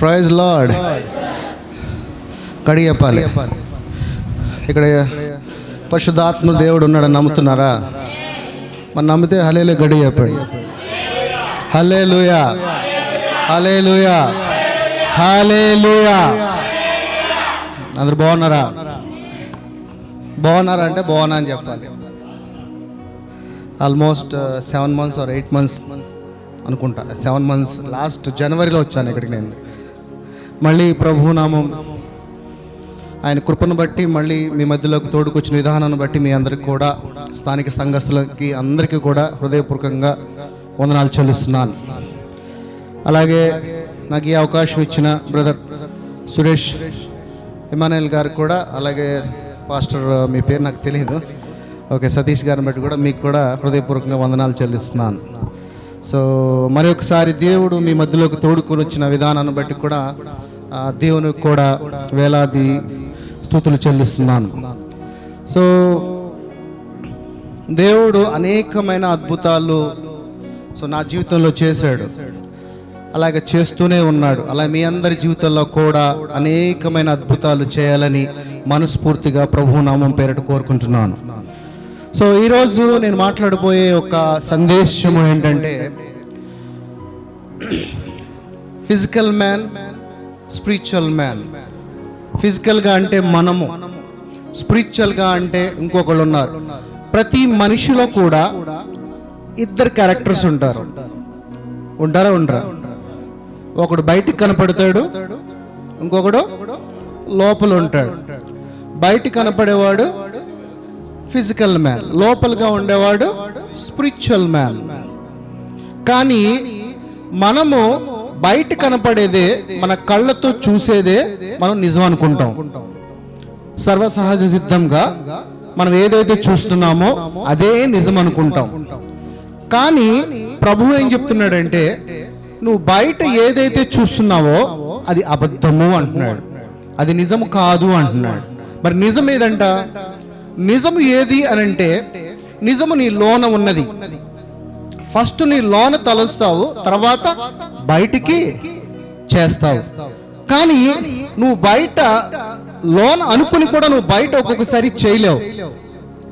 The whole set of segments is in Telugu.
Praise lord. కడి చెప్పాలి. ఇక్కడ పరిశుద్ధాత్మ దేవుడు ఉన్నాడని నమ్ముతున్నారా? మరి నమ్మితే హల్లెలూయా గడి చెప్పండి. హల్లెలూయా, హల్లెలూయా, హల్లెలూయా. అందరు బాగున్నారా? బాగున్నారా అంటే బాగున్నా అని చెప్పాలి. ఆల్మోస్ట్ 7 months or 8 months అనుకుంటా. 7 months లాస్ట్ జనవరిలో వచ్చాను ఇక్కడికి. నేను మళ్ళీ ప్రభునామం ఆయన కృపను బట్టి మళ్ళీ మీ మధ్యలోకి తోడుకొచ్చిన విధానాన్ని బట్టి మీ అందరికి కూడా, స్థానిక సంఘస్థులకి అందరికీ కూడా హృదయపూర్వకంగా వందనాలు చెల్లిస్తున్నాను. అలాగే నాకు ఈ అవకాశం ఇచ్చిన బ్రదర్ సురేష్ ఇమానుయేల్ గారికి కూడా, అలాగే పాస్టర్ మీ పేరు నాకు తెలియదు, ఓకే, సతీష్ గారిని బట్టి కూడా మీకు కూడా హృదయపూర్వకంగా వందనాలు చెల్లిస్తున్నాను. సో మరి ఒకసారి దేవుడు మీ మధ్యలోకి తోడుకొని వచ్చిన విధానాన్ని బట్టి కూడా దేవునికి కూడా వేలాది స్తుతులు చెల్లిస్తున్నాను. సో దేవుడు అనేకమైన అద్భుతాలు నా జీవితంలో చేశాడు, అలాగే చేస్తూనే ఉన్నాడు. అలా మీ అందరి జీవితంలో కూడా అనేకమైన అద్భుతాలు చేయాలని మనస్ఫూర్తిగా ప్రభునామం పేరిట కోరుకుంటున్నాను. సో ఈరోజు నేను మాట్లాడబోయే ఒక సందేశము ఏంటంటే, ఫిజికల్ మ్యాన్, స్పిరిచువల్ మ్యాన్. ఫిజికల్గా అంటే మనము, స్పిరిచువల్గా అంటే ఇంకొకళ్ళు ఉన్నారు. ప్రతి మనిషిలో కూడా ఇద్దరు క్యారెక్టర్స్ ఉంటారు. ఉంటారా? ఉండరా? ఒకడు బయటికి కనపడతాడు, ఇంకొకడు లోపల ఉంటాడు. బయటికి కనపడేవాడు ఫిజికల్ మ్యాన్, లోపలగా ఉండేవాడు స్పిరిచువల్ మ్యాన్. కానీ మనము బయట కనపడేదే, మన కళ్ళతో చూసేదే మనం నిజం అనుకుంటాం. సర్వసహజ సిద్ధంగా మనం ఏదైతే చూస్తున్నామో అదే నిజం అనుకుంటాం. కానీ ప్రభు ఏం చెప్తున్నాడంటే, నువ్వు బయట ఏదైతే చూస్తున్నావో అది అబద్ధము అంటున్నాడు, అది నిజము కాదు అంటున్నాడు. మరి నిజం ఏదంట? నిజము ఏది అని అంటే, నిజము నీ లోన ఉన్నది. ఫస్ట్ నీ లోన తలుస్తావు, తర్వాత బయటికి చేస్తావు. కానీ నువ్వు బయట లోన అనుకుని కూడా నువ్వు బయట ఒక్కొక్కసారి చేయలేవు.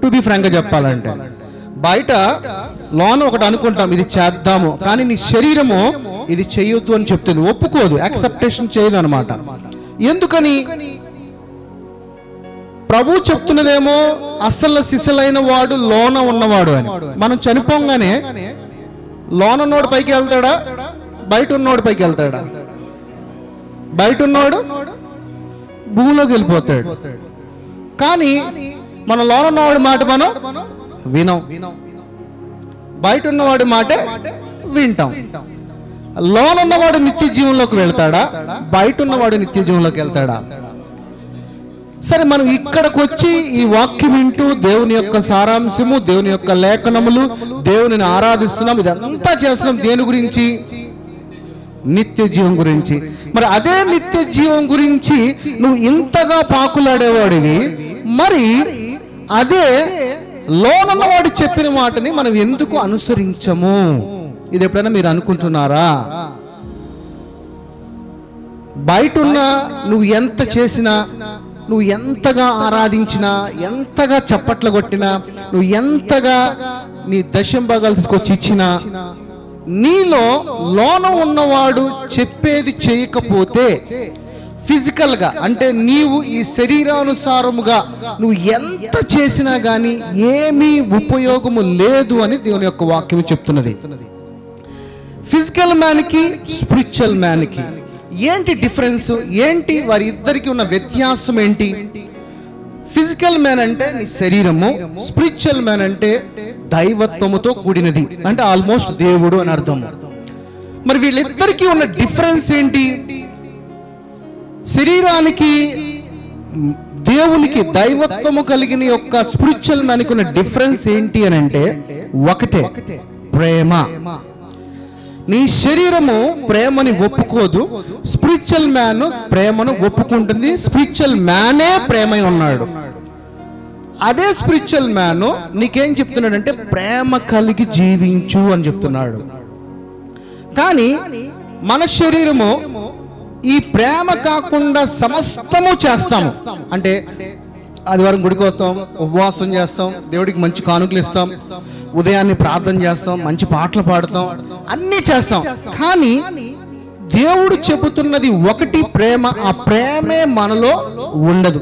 టు బి ఫ్రాంక్గా చెప్పాలంటే, బయట లోన ఒకటి అనుకుంటాం ఇది చేద్దాము, కానీ నీ శరీరము ఇది చేయొద్దు అని చెప్తుంది, ఒప్పుకోదు, యాక్సెప్టేషన్ చేయదు అనమాట. ఎందుకని? ప్రభు చెప్తున్నదేమో అసలు సిసలైన వాడు లోన ఉన్నవాడు అని. మనం చనిపోగానే లోన ఉన్నోడు పైకి వెళ్తాడా, బయట ఉన్నోడు పైకి వెళ్తాడా? బయట ఉన్నోడు భూమిలోకి వెళ్ళిపోతాడు. కానీ మన లోన ఉన్నవాడి మాట మనం వినం, బయట ఉన్నవాడి మాట వింటాం. లోన ఉన్నవాడు నిత్య జీవంలోకి వెళ్తాడా, బయట ఉన్నవాడు నిత్య జీవంలోకి వెళ్తాడా? సరే, మనం ఇక్కడికి వచ్చి ఈ వాక్యం వింటూ దేవుని యొక్క సారాంశము, దేవుని యొక్క లేఖనములు, దేవునిని ఆరాధిస్తున్నాం, ఇదంతా చేస్తున్నాం. దేని గురించి? నిత్య జీవం గురించి. మరి అదే నిత్య జీవం గురించి నువ్వు ఇంతగా పాకులాడేవాడివి, మరి అదే లోనున్నవాడు చెప్పిన మాటని మనం ఎందుకు అనుసరించము? ఇది ఎప్పుడైనా మీరు అనుకుంటున్నారా? బయట ఉన్న నువ్వు ఎంత చేసినా, నువ్వు ఎంతగా ఆరాధించినా, ఎంతగా చప్పట్లు కొట్టినా, నువ్వు ఎంతగా నీ దశంభాగాలు తీసుకొచ్చి ఇచ్చినా, నీలో లోన ఉన్నవాడు చెప్పేది చేయకపోతే, ఫిజికల్గా అంటే నీవు ఈ శరీరానుసారముగా నువ్వు ఎంత చేసినా కానీ ఏమీ ఉపయోగము లేదు అని దేవుని యొక్క వాక్యం చెప్తున్నది. ఫిజికల్ మ్యాన్కి స్పిరిచువల్ మ్యాన్కి ఏంటి డిఫరెన్స్? ఏంటి వారి ఇద్దరికి ఉన్న వ్యత్యాసం ఏంటి? ఫిజికల్ మ్యాన్ అంటే నీ శరీరము, స్పిరిచువల్ మ్యాన్ అంటే దైవత్వముతో కూడినది, అంటే ఆల్మోస్ట్ దేవుడు అని అర్థం. మరి వీళ్ళిద్దరికీ ఉన్న డిఫరెన్స్ ఏంటి? శరీరానికి దేవునికి దైవత్వము కలిగిన యొక్క స్పిరిచువల్ మ్యాన్కి ఉన్న డిఫరెన్స్ ఏంటి అని అంటే, ఒకటే, ప్రేమ. నీ శరీరము ప్రేమని ఒప్పుకోదు, స్పిరిచువల్ మ్యాన్ ప్రేమను ఒప్పుకుంటుంది. స్పిరిచువల్ మ్యానే ప్రేమై ఉన్నాడు. అదే స్పిరిచువల్ మ్యాన్ నీకేం చెప్తున్నాడంటే, ప్రేమ కలిగి జీవించు అని చెప్తున్నాడు. కానీ మన శరీరము ఈ ప్రేమ కాకుండా సమస్తము చేస్తాము. అంటే ఆదివారం గుడికి వస్తాం, ఉపవాసం చేస్తాం, దేవుడికి మంచి కానుకలు ఇస్తాం, ఉదయాన్నే ప్రార్థన చేస్తాం, మంచి పాటలు పాడతాం, అన్నీ చేస్తాం. కానీ దేవుడు చెబుతున్నది ఒకటి, ప్రేమ. ఆ ప్రేమే మనలో ఉండదు.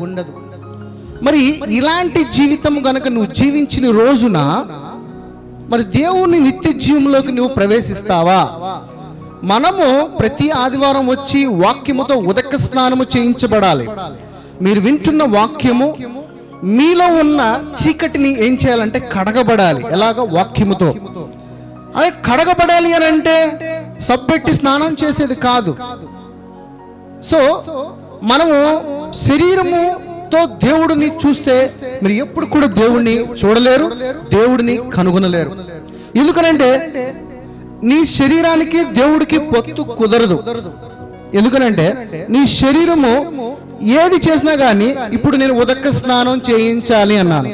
మరి ఇలాంటి జీవితం గనక నువ్వు జీవించిన రోజున మరి దేవుని నిత్య జీవంలోకి నువ్వు ప్రవేశిస్తావా? మనము ప్రతి ఆదివారం వచ్చి వాక్యముతో ఉదక స్నానము చేయించబడాలి. మీరు వింటున్న వాక్యము మీలో ఉన్న చీకటిని ఏం చేయాలంటే కడగబడాలి. ఎలాగ? వాక్యముతో. అదే కడగబడాలి అని అంటే సబ్బెట్టి స్నానం చేసేది కాదు. సో మనము శరీరముతో దేవుడిని చూస్తే మీరు ఎప్పుడు కూడా దేవుడిని చూడలేరు, దేవుడిని కనుగొనలేరు. ఎందుకనంటే నీ శరీరానికి దేవుడికి పొత్తు కుదరదు. ఎందుకనంటే నీ శరీరము ఏది చేసినా కానీ, ఇప్పుడు నేను ఉదక స్నానం చేయించాలి అన్నాను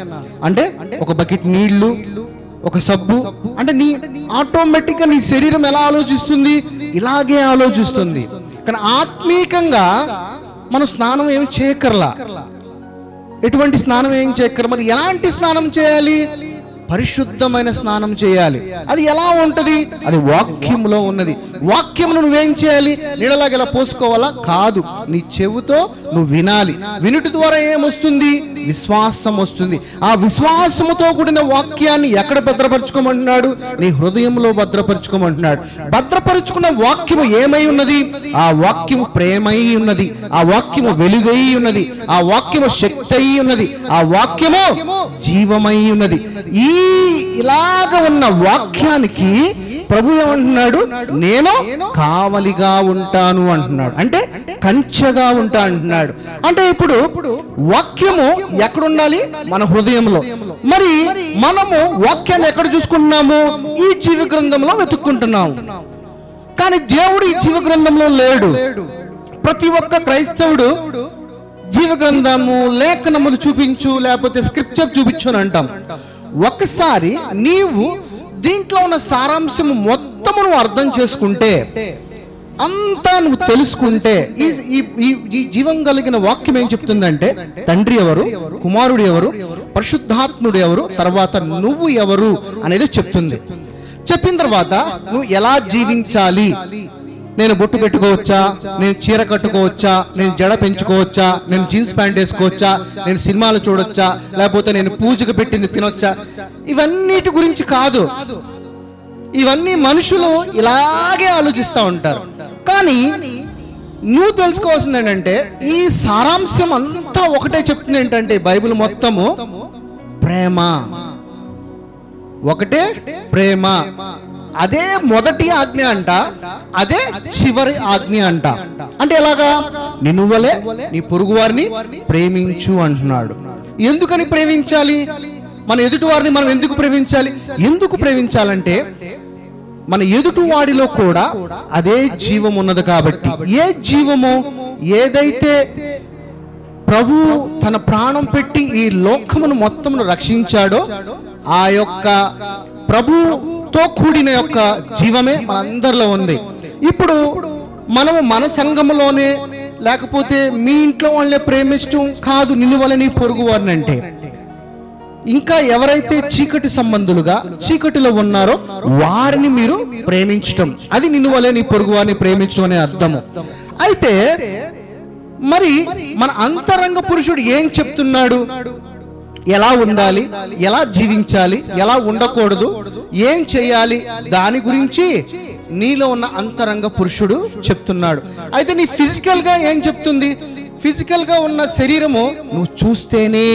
అంటే ఒక బకెట్ నీళ్లు, ఒక సబ్బు, అంటే నీ ఆటోమేటిక్గా నీ శరీరం ఎలా ఆలోచిస్తుంది? ఇలాగే ఆలోచిస్తుంది. కానీ ఆత్మీకంగా మనం స్నానం ఏం చేయక్కర్లా. ఎటువంటి స్నానం ఏం చేయక్కర్లా. మరి ఎలాంటి స్నానం చేయాలి? పరిశుద్ధమైన స్నానం చేయాలి. అది ఎలా ఉంటది? అది వాక్యంలో ఉన్నది. వాక్యమును నువ్వేం చేయాలి? నీళ్ళలాగా ఇలా పోసుకోవాలా? కాదు. నీ చెవుతో నువ్వు వినాలి. వినుటి ద్వారా ఏమొస్తుంది? విశ్వాసం వస్తుంది. ఆ విశ్వాసముతో కూడిన వాక్యాన్ని ఎక్కడ భద్రపరచుకోమంటున్నాడు? నీ హృదయంలో భద్రపరచుకోమంటున్నాడు. భద్రపరుచుకున్న వాక్యము ఏమై ఉన్నది? ఆ వాక్యము ప్రేమై ఉన్నది, ఆ వాక్యము వెలుగై ఉన్నది, ఆ వాక్యము శక్తి అయి ఉన్నది, ఆ వాక్యము జీవమై ఉన్నది. ఈ ఇలాగ ఉన్న వాక్యానికి ప్రభు ఏమంటున్నాడు? నేను కావలిగా ఉంటాను అంటున్నాడు. అంటే కంచెగా ఉంటా అంటున్నాడు. అంటే ఇప్పుడు వాక్యము ఎక్కడ ఉండాలి? మన హృదయంలో. మరి మనము వాక్యాన్ని ఎక్కడ చూసుకుంటున్నాము? ఈ జీవ గ్రంథంలో వెతుక్కుంటున్నాము. కానీ దేవుడు ఈ జీవ గ్రంథంలో లేడు. ప్రతి ఒక్క క్రైస్తవుడు జీవ గ్రంథము, లేఖనములు చూపించు, లేకపోతే స్క్రిప్చర్ చూపించు అని అంటాం. ఒక్కసారి నీవు దీంట్లో ఉన్న సారాంశము మొత్తము నువ్వు అర్థం చేసుకుంటే, అంతా నువ్వు తెలుసుకుంటే, ఈ జీవం కలిగిన వాక్యం ఏం చెప్తుందంటే తండ్రి ఎవరు, కుమారుడు ఎవరు, పరిశుద్ధాత్ముడు ఎవరు, తర్వాత నువ్వు ఎవరు అనేది చెప్తుంది. చెప్పిన తర్వాత నువ్వు ఎలా జీవించాలి. నేను బొట్టు పెట్టుకోవచ్చా, నేను చీర కట్టుకోవచ్చా, నేను జడ పెంచుకోవచ్చా, నేను జీన్స్ ప్యాంట్ వేసుకోవచ్చా, నేను సినిమాలు చూడొచ్చా, లేకపోతే నేను పూజకు పెట్టింది తినొచ్చా, ఇవన్నిటి గురించి కాదు. ఇవన్నీ మనుషులు ఇలాగే ఆలోచిస్తూ ఉంటారు. కానీ నువ్వు తెలుసుకోవాల్సింది ఏంటంటే ఈ సారాంశం అంతా ఒకటే చెప్తుంది. ఏంటంటే బైబిల్ మొత్తము ప్రేమ, ఒకటే ప్రేమ. అదే మొదటి ఆజ్ఞ అంట, అదే చివరి ఆజ్ఞ అంట. అంటే ఎలాగా? నిన్ను వలె నీ పొరుగు వారిని ప్రేమించు అంటున్నాడు. ఎందుకని ప్రేమించాలి? మన ఎదుటి వారిని మనం ఎందుకు ప్రేమించాలి? ఎందుకు ప్రేమించాలంటే మన ఎదుటి వాడిలో కూడా అదే జీవం ఉన్నది కాబట్టి. ఏ జీవము? ఏదైతే ప్రభు తన ప్రాణం పెట్టి ఈ లోకమును మొత్తమును రక్షించాడో ఆ యొక్క ప్రభుతో కూడిన యొక్క జీవమే మనందరిలో ఉంది. ఇప్పుడు మనము మన సంఘంలోనే, లేకపోతే మీ ఇంట్లో వాళ్ళని ప్రేమించడం కాదు నిన్ను వల్ల నీ పొరుగు వారిని అంటే, ఇంకా ఎవరైతే చీకటి సంబంధులుగా చీకటిలో ఉన్నారో వారిని మీరు ప్రేమించటం, అది నిన్ను వల్ల నీ పొరుగు వారిని ప్రేమించడం అనే అర్థము. అయితే మరి మన అంతరంగ పురుషుడు ఏం చెప్తున్నాడు? ఎలా ఉండాలి, ఎలా జీవించాలి, ఎలా ఉండకూడదు, ఏం చేయాలి, దాని గురించి నీలో ఉన్న అంతరంగ పురుషుడు చెప్తున్నాడు. అయితే నీ ఫిజికల్ గా ఏం చెప్తుంది? ఫిజికల్ గా ఉన్న శరీరము నువ్వు చూస్తేనే,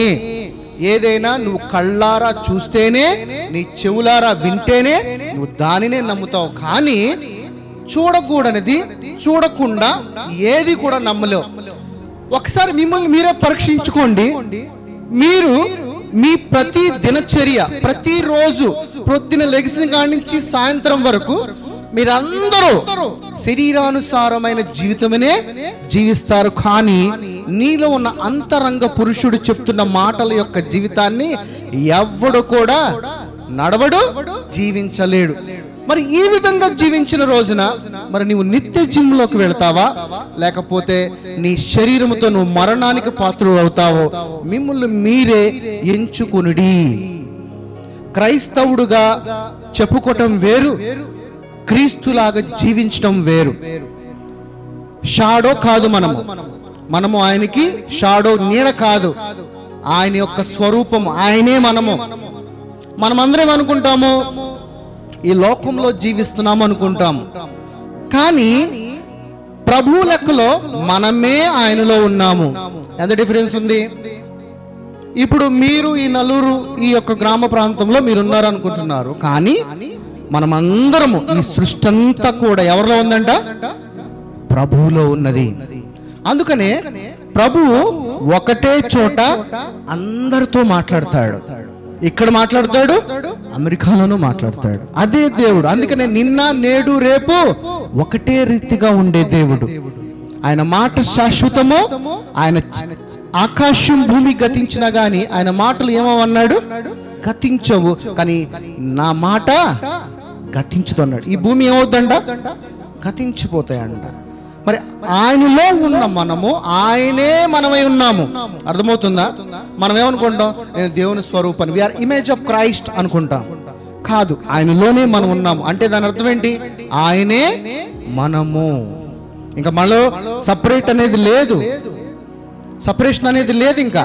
ఏదైనా నువ్వు కళ్ళారా చూస్తేనే, నీ చెవులారా వింటేనే నువ్వు దానినే నమ్ముతావు. కానీ చూడకూడనిది చూడకుండా ఏది కూడా నమ్మలేవు. ఒకసారి మిమ్మల్ని మీరే పరీక్షించుకోండి. మీరు మీ ప్రతి దినచర్య, ప్రతిరోజు పొద్దున లెగిసిన కాడి నుంచి సాయంత్రం వరకు మీరందరూ శరీరానుసారమైన జీవితమనే జీవిస్తారు. కానీ నీలో ఉన్న అంతరంగ పురుషుడు చెప్తున్న మాటల యొక్క జీవితాన్ని ఎవ్వడు కూడా నడవడు, జీవించలేడు. మరి ఈ విధంగా జీవించిన రోజున మరి నీవు నిత్య జీవంలోకి వెళ్తావా, లేకపోతే నీ శరీరముతో నువ్వు మరణానికి పాత్రుడు అవుతావో మిమ్మల్ని మీరే ఎంచుకొనుడి. క్రైస్తవుడుగా చెప్పుకోవటం వేరు, క్రీస్తులాగా జీవించటం వేరు. షాడో కాదు మనము ఆయనకి షాడో, నీడ కాదు. ఆయన యొక్క స్వరూపం ఆయనే మనమందరం అనుకుంటాము ఈ లోకంలో జీవిస్తున్నాము అనుకుంటాము, కానీ ప్రభు లెక్కలో మనమే ఆయనలో ఉన్నాము. ఎంత డిఫరెన్స్ ఉంది. ఇప్పుడు మీరు ఈ నలుగురు ఈ యొక్క గ్రామ ప్రాంతంలో మీరున్నారు అనుకుంటున్నారు, కానీ మనమందరము ఈ సృష్టి అంతా కూడా ఎవరిలో ఉందంట? ప్రభువులో ఉన్నది. అందుకనే ప్రభువు ఒకటే చోట అందరితో మాట్లాడతాడు. ఇక్కడ మాట్లాడతాడు, అమెరికాలోనూ మాట్లాడతాడు. అదే దేవుడు. అందుకనే నిన్న నేడు రేపు ఒకటే రీతిగా ఉండే దేవుడు. ఆయన మాట శాశ్వతము. ఆయన ఆకాశం భూమి గతించినా గాని ఆయన మాటలు ఏమన్నాడు? గతించవు, కానీ నా మాట గతించదు అన్నాడు. ఈ భూమి ఏమవుద్దంట? గతించిపోతాయంట. మరి ఆయనలో ఉన్న మనము ఆయనే మనమై ఉన్నాము. అర్థమవుతుందా? మనం ఏమనుకుంటాం? నేను దేవుని స్వరూపాన్ని, వీఆర్ ఇమేజ్ ఆఫ్ క్రైస్ట్ అనుకుంటాం. కాదు, ఆయనలోనే మనం ఉన్నాము. అంటే దాని అర్థం ఏంటి? ఆయనే మనము. ఇంకా మనలో సపరేట్ అనేది లేదు, సపరేషన్ అనేది లేదు. ఇంకా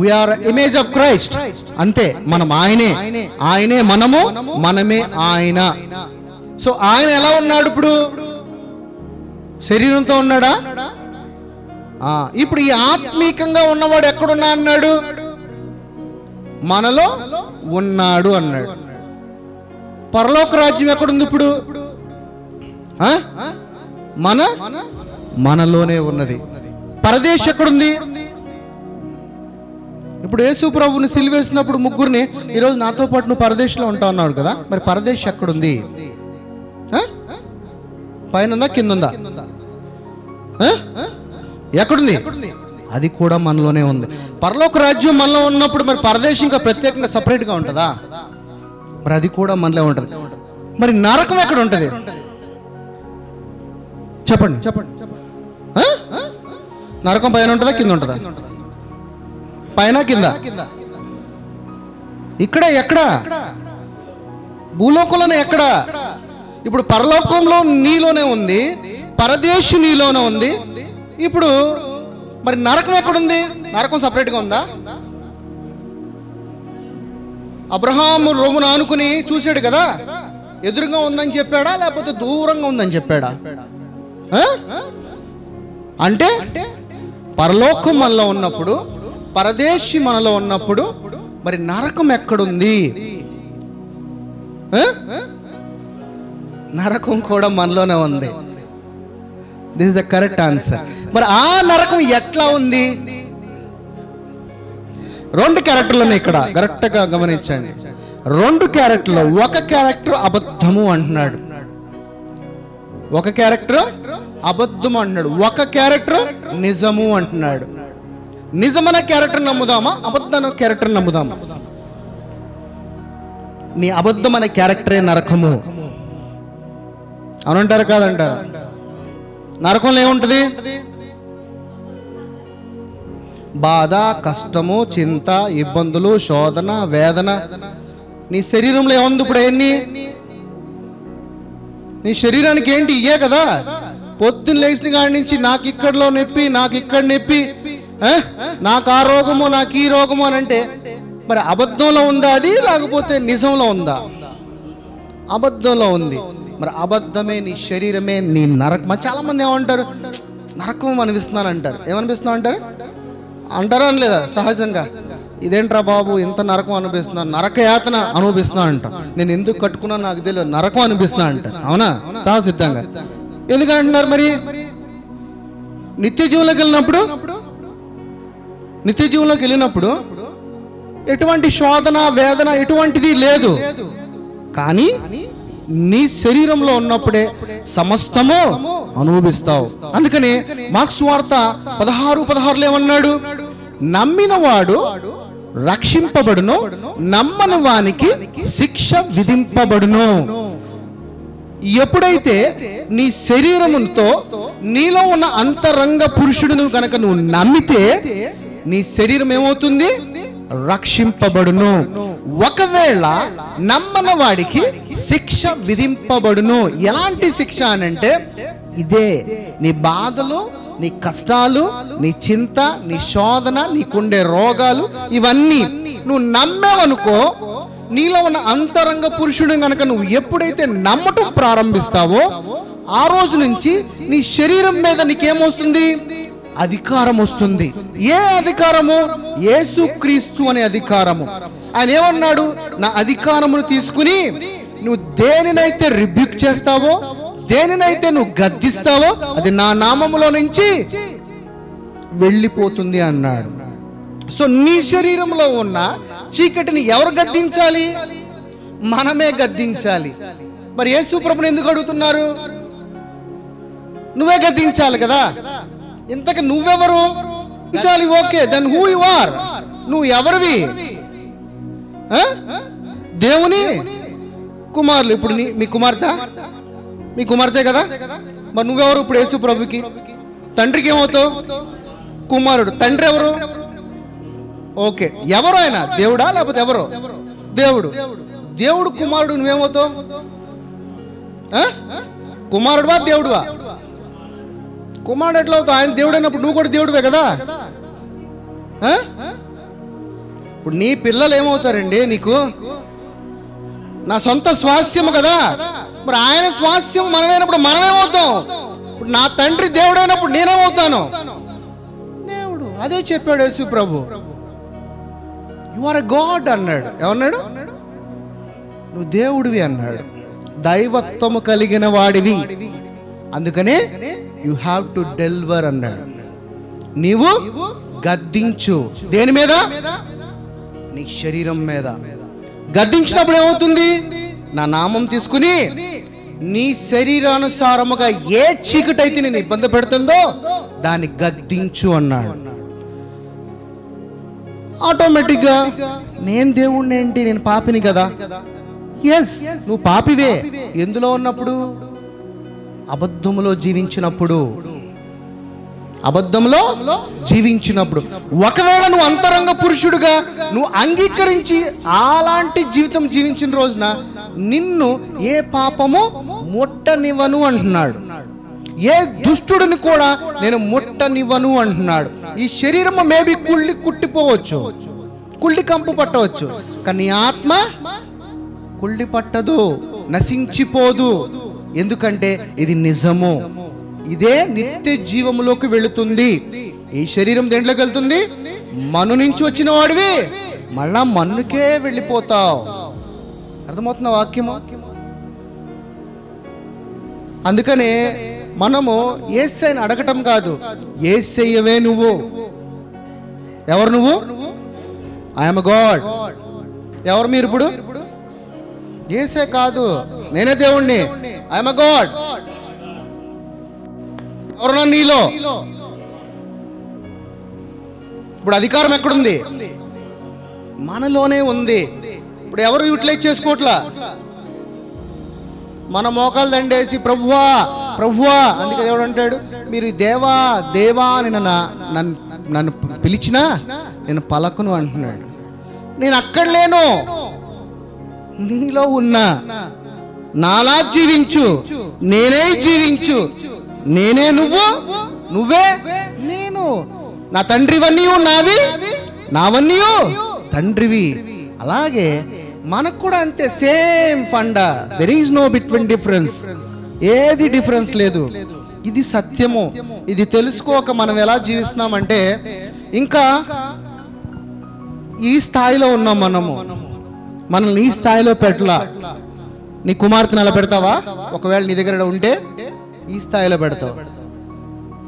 వీఆర్ ఇమేజ్ ఆఫ్ క్రైస్ట్, అంతే. మనం ఆయనే మనము, మనమే ఆయన. సో ఆయన ఎలా ఉన్నాడు? ఇప్పుడు శరీరంతో ఉన్నాడా? ఇప్పుడు ఈ ఆత్మీకంగా ఉన్నవాడు ఎక్కడున్నా అన్నాడు? మనలో ఉన్నాడు అన్నాడు. పరలోక రాజ్యం ఎక్కడుంది ఇప్పుడు? మనలోనే ఉన్నది. పరదేశం ఎక్కడుంది? ఇప్పుడు యేసు ప్రభువుని సిలువేసినప్పుడు ముగ్గురిని, ఈరోజు నాతో పాటు నువ్వు పరదేశంలో ఉంటావు అన్నాడు కదా. మరి పరదేశం ఎక్కడుంది? పైన ఉందా, కింద ఉందా? ఎక్కడుంది? అది కూడా మనలోనే ఉంది. పరలోక రాజ్యం మనలో ఉన్నప్పుడు మరి పరదేశం ఇంకా ప్రత్యేకంగా సపరేట్గా ఉంటుందా? మరి అది కూడా మనలో ఉంటుంది. మరి నరకం ఎక్కడ ఉంటుంది? చెప్పండి. నరకం పైన ఉంటుందా, కింద ఉంటుందా? పైన, కింద? ఇక్కడ ఎక్కడ? భూలోకంలోనే ఎక్కడ? ఇప్పుడు పరలోకంలో నీలోనే ఉంది, పరదేశం నీలోనే ఉంది. ఇప్పుడు మరి నరకం ఎక్కడుంది? నరకం సపరేట్గా ఉందా? అబ్రహాము రోమును ఆనుకుని చూశాడు కదా, ఎదురుగా ఉందని చెప్పాడా లేకపోతే దూరంగా ఉందని చెప్పాడా? అంటే పరలోకం మనలో ఉన్నప్పుడు, పరదేశి మనలో ఉన్నప్పుడు మరి నరకం ఎక్కడుంది? నరకం కూడా మనలోనే ఉంది. This is the correct answer. మరి ఆ నరకం ఎట్లా ఉంది? రెండు క్యారెక్టర్లను ఇక్కడ కరెక్ట్ గా గమనించండి. రెండు క్యారెక్టర్లు, ఒక క్యారెక్టర్ అబద్ధము అంటున్నాడు, ఒక క్యారెక్టర్ అబద్ధము అంటున్నాడు, ఒక క్యారెక్టర్ నిజము అంటున్నాడు. నిజమైన క్యారెక్టర్ నమ్ముదామా, అబద్ధమైన క్యారెక్టర్ నమ్ముదామా? నీ అబద్ధమైన క్యారెక్టరే నరకము అనంటారు కాదంటారు? నరకంలో ఏముంటుంది? బాధ, కష్టము, చింత, ఇబ్బందులు, శోధన, వేదన. నీ శరీరంలో ఏముంది ఇప్పుడు? అవన్నీ నీ శరీరానికి ఏంటి? ఇయే కదా. పొద్దున్న లేచిన కాడి నుంచి నాకు ఇక్కడలో నొప్పి, నాకు ఇక్కడ నొప్పి, నాకు ఆ రోగము, నాకు ఈ రోగము అని అంటే మరి అబద్ధంలో ఉందా అది, లేకపోతే నిజంలో ఉందా? అబద్ధంలో ఉంది. మరి అబద్ధమే నీ శరీరమే నీ నరకం. చాలా మంది ఏమంటారు? నరకం అనిపిస్తున్నాను అంటారు. ఏమనిపిస్తున్నావు అంటారు? అంటారా అని లేదా? సహజంగా ఇదేంట్రా బాబు ఇంత నరకం అనిపిస్తున్నాను, నరక యాతన అనుభవిస్తున్నా అంట. నేను ఎందుకు కట్టుకున్నా నాకు తెలియదు, నరకం అనిపిస్తున్నా అంటారు. అవునా? సహసిద్ధంగా. ఎందుకంటున్నారు? మరి నిత్య జీవంలోకి వెళ్ళినప్పుడు ఎటువంటి శోధన, వేదన ఎటువంటిది లేదు. కానీ నీ శరీరంలో ఉన్నప్పుడే సమస్తము అనుభవిస్తావు. అందుకని మార్క్స్ వార్త 16:16 ఏమన్నాడు? నమ్మిన వాడు రక్షింపబడును, నమ్మని వానికి శిక్ష విధింపబడును. ఎప్పుడైతే నీ శరీరముతో నీలో ఉన్న అంతరంగ పురుషుడును కనుక నువ్వు నమ్మితే నీ శరీరం ఏమవుతుంది? రక్షింపబడును. ఒకవేళ నమ్మని వాడికి శిక్ష విధింపబడును. ఎలాంటి శిక్ష అనంటే ఇదే, నీ బాధలు, నీ కష్టాలు, నీ చింత, నీ శోధన, నీకుండే రోగాలు, ఇవన్నీ నువ్వు నమ్మావనుకో, నీలో ఉన్న అంతరంగ పురుషుడు కనుక నువ్వు ఎప్పుడైతే నమ్మటం ప్రారంభిస్తావో ఆ రోజు నుంచి నీ శరీరం మీద నీకేమొస్తుంది? అధికారం వస్తుంది. ఏ అధికారము? యేసుక్రీస్తు అనే అధికారము. ఆయన ఏమన్నాడు? నా అధికారమును తీసుకుని నువ్వు దేనినైతే రిబ్యూక్ చేస్తావో, దేనినైతే నువ్వు గద్దిస్తావో అది నా నామములో నుంచి వెళ్ళిపోతుంది అన్నాడు. సో నీ శరీరంలో ఉన్న చీకటిని ఎవరు గద్దించాలి? మనమే గద్దించాలి. మరి యేసు ప్రభుని ఎందుకు అడుగుతున్నారు? నువ్వే గద్దించాలి కదా. ఇంతకు నువ్వెవరు? Okay, then who you are? నువ్వు ఎవరివి? దేవుని కుమారులు. ఇప్పుడు మీ కుమార్తె కదా. మరి నువ్వెవరు ఇప్పుడు యేసు ప్రభుకి? తండ్రికి ఏమవుతావు? కుమారుడు. తండ్రి ఎవరు? ఓకే, ఎవరు ఆయన? దేవుడా లేకపోతే ఎవరు? దేవుడు. దేవుడు కుమారుడు, నువ్వేమవుతావు? కుమారుడువా దేవుడువా? కుమారుడు ఎట్లా అవుతావు? ఆయన దేవుడు అయినప్పుడు నువ్వు కూడా దేవుడివే కదా. ఇప్పుడు నీ పిల్లలు ఏమవుతారండి నీకు? నా సొంత స్వాస్థ్యము కదా. మరి ఆయన స్వాస్థ్యం మనమైనప్పుడు మనమేమవుతాం? ఇప్పుడు నా తండ్రి దేవుడైనప్పుడు నేనేమవుతాను? దేవుడు. అదే చెప్పాడు యేసు ప్రభు. యు ఆర్ ఎ గాడ్ అన్నాడు. ఏమన్నాడు? నువ్వు దేవుడివి అన్నాడు. దైవత్వము కలిగిన వాడివి. అందుకనే యు హ్యావ్ టు డెలివర్ అన్నాడు. నీవు గద్దించు. దేని మీద? నీ శరీరం మీద. గద్దించినప్పుడు ఏమవుతుంది? నా నామం తీసుకుని నీ శరీరానుసారముగా ఏ చీకటైతే నేను ఇబ్బంది పెడుతుందో దాన్ని గద్దించు అన్నాడు. ఆటోమేటిక్గా నేను దేవుణ్ణి ఏంటి? నేను పాపిని కదా. ఎస్, నువ్వు పాపివే. ఎందులో ఉన్నప్పుడు? అబద్ధములో జీవించినప్పుడు. ఒకవేళ నువ్వు అంతరంగ పురుషుడుగా నువ్వు అంగీకరించి అలాంటి జీవితం జీవించిన రోజున నిన్ను ఏ పాపము ముట్టనివ్వను అంటున్నాడు. ఏ దుష్టుడిని కూడా నేను ముట్టనివ్వను అంటున్నాడు. ఈ శరీరం మేబీ కుట్టిపోవచ్చు, కుళ్ళి కంపు పట్టవచ్చు, కానీ ఆత్మ కుళ్ళి పట్టదు, నశించిపోదు. ఎందుకంటే ఇది నిజము. ఇదే నిత్య జీవములోకి వెళుతుంది. ఈ శరీరం దేంట్లోకి వెళ్తుంది? మన్ను నుంచి వచ్చిన వాడివి మళ్ళా మన్నుకే వెళ్ళిపోతావు. అర్థమవుతున్న వాక్యము? అందుకనే మనము యేసయ్యని అడగటం కాదు, యేసయ్యవే నువ్వు. ఎవరు నువ్వు? I'm God. ఎవరు మీరు ఇప్పుడు? యేసయ్య కాదు, నేనే దేవుణ్ణి. I'm God. ఎవరున్నా నీలో? ఇప్పుడు అధికారం ఎక్కడుంది? మనలోనే ఉంది. ఇప్పుడు ఎవరు యూటిలైజ్ చేసుకోవట్లా. మన మోకాలు దండేసి ప్రభువా ప్రభువా, అందుకే దేవుడు అంటాడు, మీరు దేవా దేవా అని నన్ను పిలిచినా నేను పలకను అంటున్నాడు. నేను అక్కడ లేను, నీలో ఉన్నా. నాలా జీవించు, నేనే జీవించు. నేనే నువ్వు, నువ్వే నేను. నా తండ్రివన్నీ నావి, నావన్నీ తండ్రివి. అలాగే మనకు కూడా అంతే, same funda. There is no between difference. ఏది డిఫరెన్స్ లేదు. ఇది సత్యము. ఇది తెలుసుకోక మనం ఎలా జీవిస్తున్నామంటే ఇంకా ఈ స్థాయిలో ఉన్నాం. మనల్ని ఈ స్థాయిలో పెట్టలా. నీ కుమార్తెను అలా పెడతావా? ఒకవేళ నీ దగ్గర ఉంటే ఈ స్థాయిలో పెడతావు.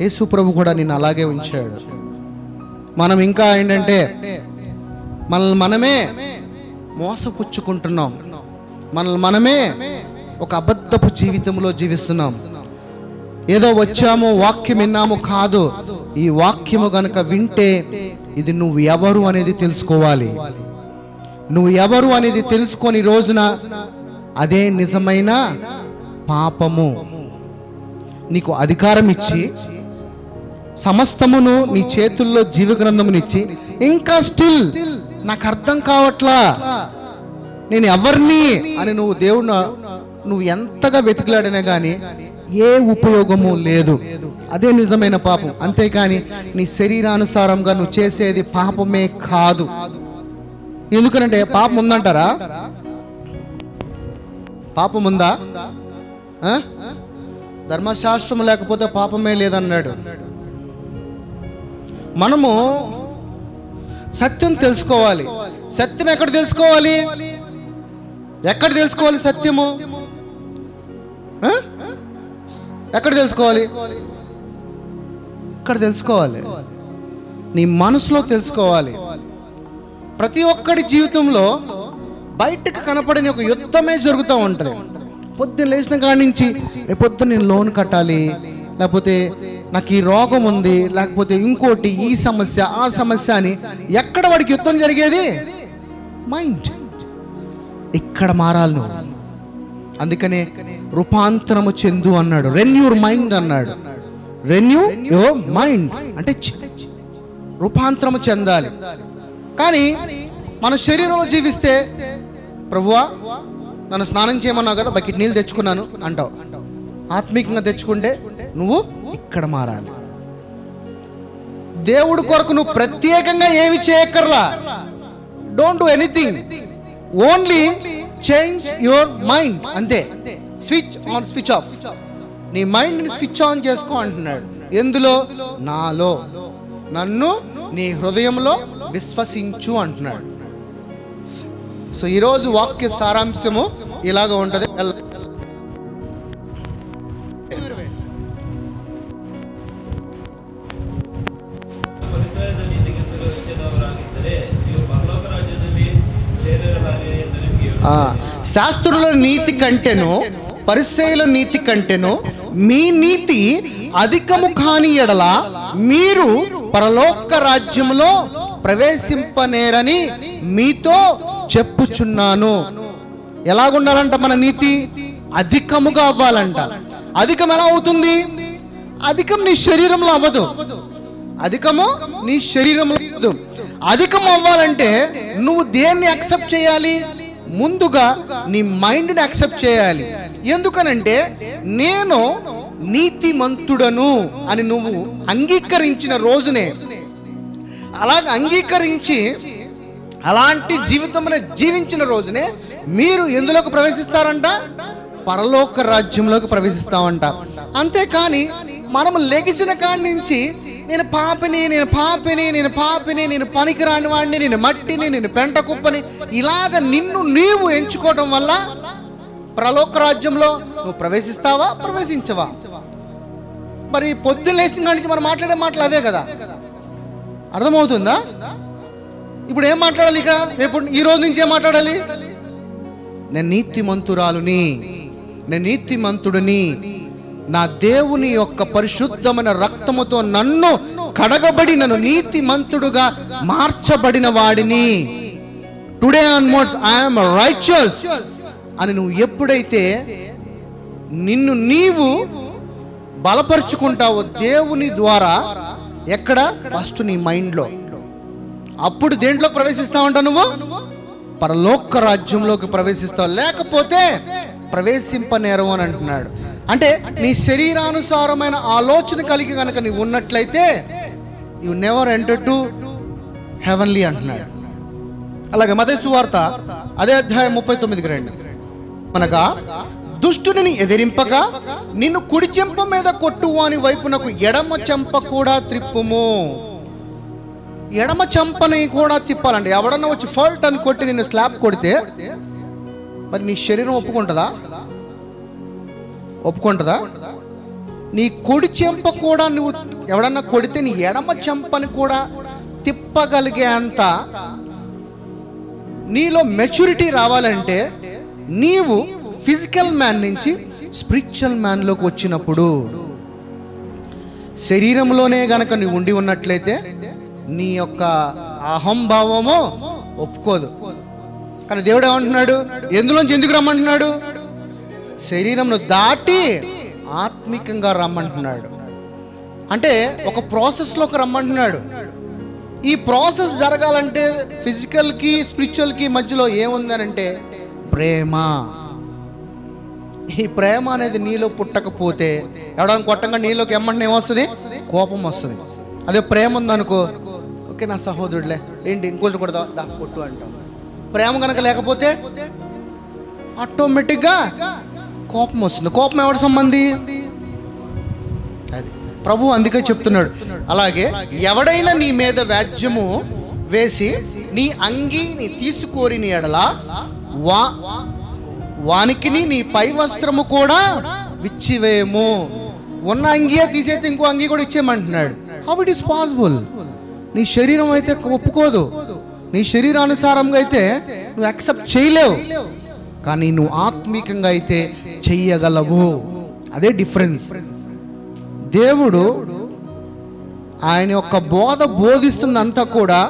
యేసు ప్రభు కూడా నిన్ను అలాగే ఉంచాడు. మనం ఇంకా ఏంటంటే మనల్ని మనమే మోసపుచ్చుకుంటున్నాం. మనల్ని మనమే ఒక అబద్ధపు జీవితంలో జీవిస్తున్నాం. ఏదో వచ్చాము, వాక్యం విన్నాము కాదు. ఈ వాక్యము గనుక వింటే ఇది నువ్వు ఎవరు అనేది తెలుసుకోవాలి. నువ్వు ఎవరు అనేది తెలుసుకొని రోజున అదే నిజమైన పాపము నీకు అధికారం ఇచ్చి సమస్తమును నీ చేతుల్లో జీవగ్రంథమునిచ్చి ఇంకా స్టిల్ నాకు అర్థం కావట్లా, నేను ఎవరిని అని నువ్వు ఎంతగా వెతికిలాడినా కానీ ఏ ఉపయోగము లేదు. అదే నిజమైన పాపం. అంతేకాని నీ శరీరానుసారంగా నువ్వు చేసేది పాపమే కాదు. ఎందుకనంటే పాపం ఉందంటారా? పాపం ఉందా? ధర్మశాస్త్రం లేకపోతే పాపమే లేదన్నాడు. మనము సత్యం తెలుసుకోవాలి. సత్యం ఎక్కడ తెలుసుకోవాలి? ఎక్కడ తెలుసుకోవాలి సత్యము? ఎక్కడ తెలుసుకోవాలి? ఇక్కడ తెలుసుకోవాలి. నీ మనసులో తెలుసుకోవాలి. ప్రతి ఒక్కడి జీవితంలో బయటకు కనపడని ఒక యుద్ధమే జరుగుతూ ఉంటుంది. పొద్దున్న లేచిన కాడి నుంచి రేపొద్దున నేను లోన్ కట్టాలి, లేకపోతే నాకు ఈ రోగం ఉంది, లేకపోతే ఇంకోటి, ఈ సమస్య ఆ సమస్య అని ఎక్కడ వాడికి యుద్ధం జరిగేది? మైండ్. ఇక్కడ మారాలి నువ్వు. అందుకనే రూపాంతరము చెందు అన్నాడు. రెన్యూర్ మైండ్ అన్నాడు. రెన్యూ యువర్ మైండ్ అంటే రూపాంతరము చెందాలి. కానీ మన శరీరంలో జీవిస్తే, ప్రభువా నన్ను స్నానం చేయమన్నావు కదా, బకెట్ నీళ్ళు తెచ్చుకున్నాను అంటావు. ఆత్మీయంగా తెచ్చుకుంటే నువ్వు ఇక్కడ మారాలి. దేవుడి కొరకు నువ్వు ప్రత్యేకంగా ఏమి చేయక్కర్లా. Don't do anything, only change your mind. అంతే. Switch on, switch off. నీ మైండ్ని స్విచ్ ఆన్ చేసుకో అంటున్నాడు. ఎందులో? నాలో. నన్ను నీ హృదయంలో విశ్వసించు అంటున్నాడు. సో ఈరోజు వాక్య సారాంశము ఇలాగ ఉంటుంది. శాస్త్రుల నీతి కంటేను పరిసయ్యుల నీతి కంటేను మీ నీతి అధికము కాని ఎడల మీరు పరలోక రాజ్యములో ప్రవేశింపనేరని మీతో చెప్పుచున్నాను. ఎలాగుండాలంట మన నీతి? అధికముగా అవ్వాలంట. అధికం ఎలా అవుతుంది? అధికం నీ శరీరంలో అవ్వదు. అధికము నీ శరీరంలో అవ్వదు. అధికం అవ్వాలంటే నువ్వు దేన్ని యాక్సెప్ట్ చేయాలి? ముందుగా నీ మైండ్ని యాక్సెప్ట్ చేయాలి. ఎందుకనంటే నేను నీతిమంతుడను అని నువ్వు అంగీకరించిన రోజునే, అలాగ అంగీకరించి అలాంటి జీవితంలో జీవించిన రోజునే మీరు ఎందులోకి ప్రవేశిస్తారంట? పరలోక రాజ్యంలోకి ప్రవేశిస్తామంట. అంతేకాని మనము లెగిసిన కాడి నుంచి నేను పాపిని, నేను పాపిని, నేను పాపిని, నేను పనికిరాని వాడిని, నేను మట్టిని, నేను పెంట కుప్పని, ఇలాగ నిన్ను నీవు ఎంచుకోవడం వల్ల పరలోక రాజ్యంలో నువ్వు ప్రవేశిస్తావా, ప్రవేశించవా? మరి పొద్దున్న లేచిన కాడి నుంచి మనం మాట్లాడే మాటలు అవే కదా. అర్థమవుతుందా? ఇప్పుడు ఏం మాట్లాడాలి? ఇక రేపు ఈ రోజు నుంచి ఏం మాట్లాడాలి? నేను నీతిమంతురాలుని, నేను నీతిమంతుడిని, నా దేవుని యొక్క పరిశుద్ధమైన రక్తముతో నన్ను కడగబడి నన్ను నీతిమంతుడుగా మార్చబడిన వాడిని. టుడే ఆన్వర్డ్స్ ఐఎమ్ రైచియస్ అని నువ్వు ఎప్పుడైతే నిన్ను నీవు బలపరుచుకుంటావో దేవుని ద్వారా, ఎక్కడ? ఫస్ట్ నీ మైండ్లో. అప్పుడు దేంట్లో ప్రవేశిస్తావంట? నువ్వు పరలోక రాజ్యంలోకి ప్రవేశిస్తావు. లేకపోతే ప్రవేశింపనేరవు అని అంటున్నాడు. అంటే నీ శరీరానుసారమైన ఆలోచన కలిగి కనుక నీవు ఉన్నట్లయితే you never enter to heavenly అంటున్నాడు. అలాగే మత్తయి సువార్త అదే అధ్యాయం 39కి రండి. అనగా దుష్టుని ఎదిరింపక నిన్ను కుడి చెంప మీద కొట్టువాని వైపునకు ఎడమ చెంప కూడా త్రిప్పుము. ఎడమ చెంపని కూడా తిప్పాలంటే, ఎవడన్నా వచ్చి ఫాల్ట్ అని కొట్టి నిన్ను స్లాప్ కొడితే మరి నీ శరీరం ఒప్పుకుంటుందా? ఒప్పుకుంటుందా? నీ కుడి చెంప కూడా నువ్వు ఎవడన్నా కొడితే నీ ఎడమ చెంపని కూడా తిప్పగలిగే అంత నీలో మెచ్యూరిటీ రావాలంటే నీవు ఫిజికల్ మ్యాన్ నుంచి స్పిరిచువల్ మ్యాన్లోకి వచ్చినప్పుడు, శరీరంలోనే గనక నువ్వు ఉండి ఉన్నట్లయితే నీ యొక్క అహంభావము ఒప్పుకోదు. కానీ దేవుడు ఏమంటున్నాడు? ఎందులోంచి ఎందుకు రమ్మంటున్నాడు? శరీరంను దాటి ఆత్మికంగా రమ్మంటున్నాడు. అంటే ఒక ప్రాసెస్లోకి రమ్మంటున్నాడు. ఈ ప్రాసెస్ జరగాలంటే ఫిజికల్కి స్పిరిచువల్కి మధ్యలో ఏముందనంటే ప్రేమ. ఈ ప్రేమ అనేది నీలో పుట్టకపోతే ఎవడన్నా కొట్టంగా నీలోకి ఎమ్మంటే ఏమొస్తుంది? కోపం వస్తుంది. అదే ప్రేమ ఉందనుకో, ఓకే నా సహోదరుడులే, ఏంటి ఇంకొంచెం కొడదా, దా కొట్టు అంటాం. ప్రేమ కనుక లేకపోతే ఆటోమేటిక్గా కోపం వస్తుంది. కోపం ఎవరి సంబంధి? అది ప్రభు అందుకే చెప్తున్నాడు. అలాగే ఎవడైనా నీ మీద వ్యాజ్యము వేసి నీ అంగీని తీసుకోరిని ఎడల వానికి నీ పై వస్త్రము కూడా విచ్చివేయము. ఉన్న అంగీయే తీసేస్తే ఇంకో అంగీ కూడా ఇచ్చేయమంటున్నాడు. How it is possible? నీ శరీరం అయితే ఒప్పుకోదు, నీ శరీరానుసారంగా అయితే నువ్వు యాక్సెప్ట్ చేయలేవు, కానీ నువ్వు ఆత్మీకంగా అయితే చెయ్యగలవు. అదే డిఫరెన్స్. దేవుడు ఆయన యొక్క బోధ బోధిస్తున్నంతా కూడా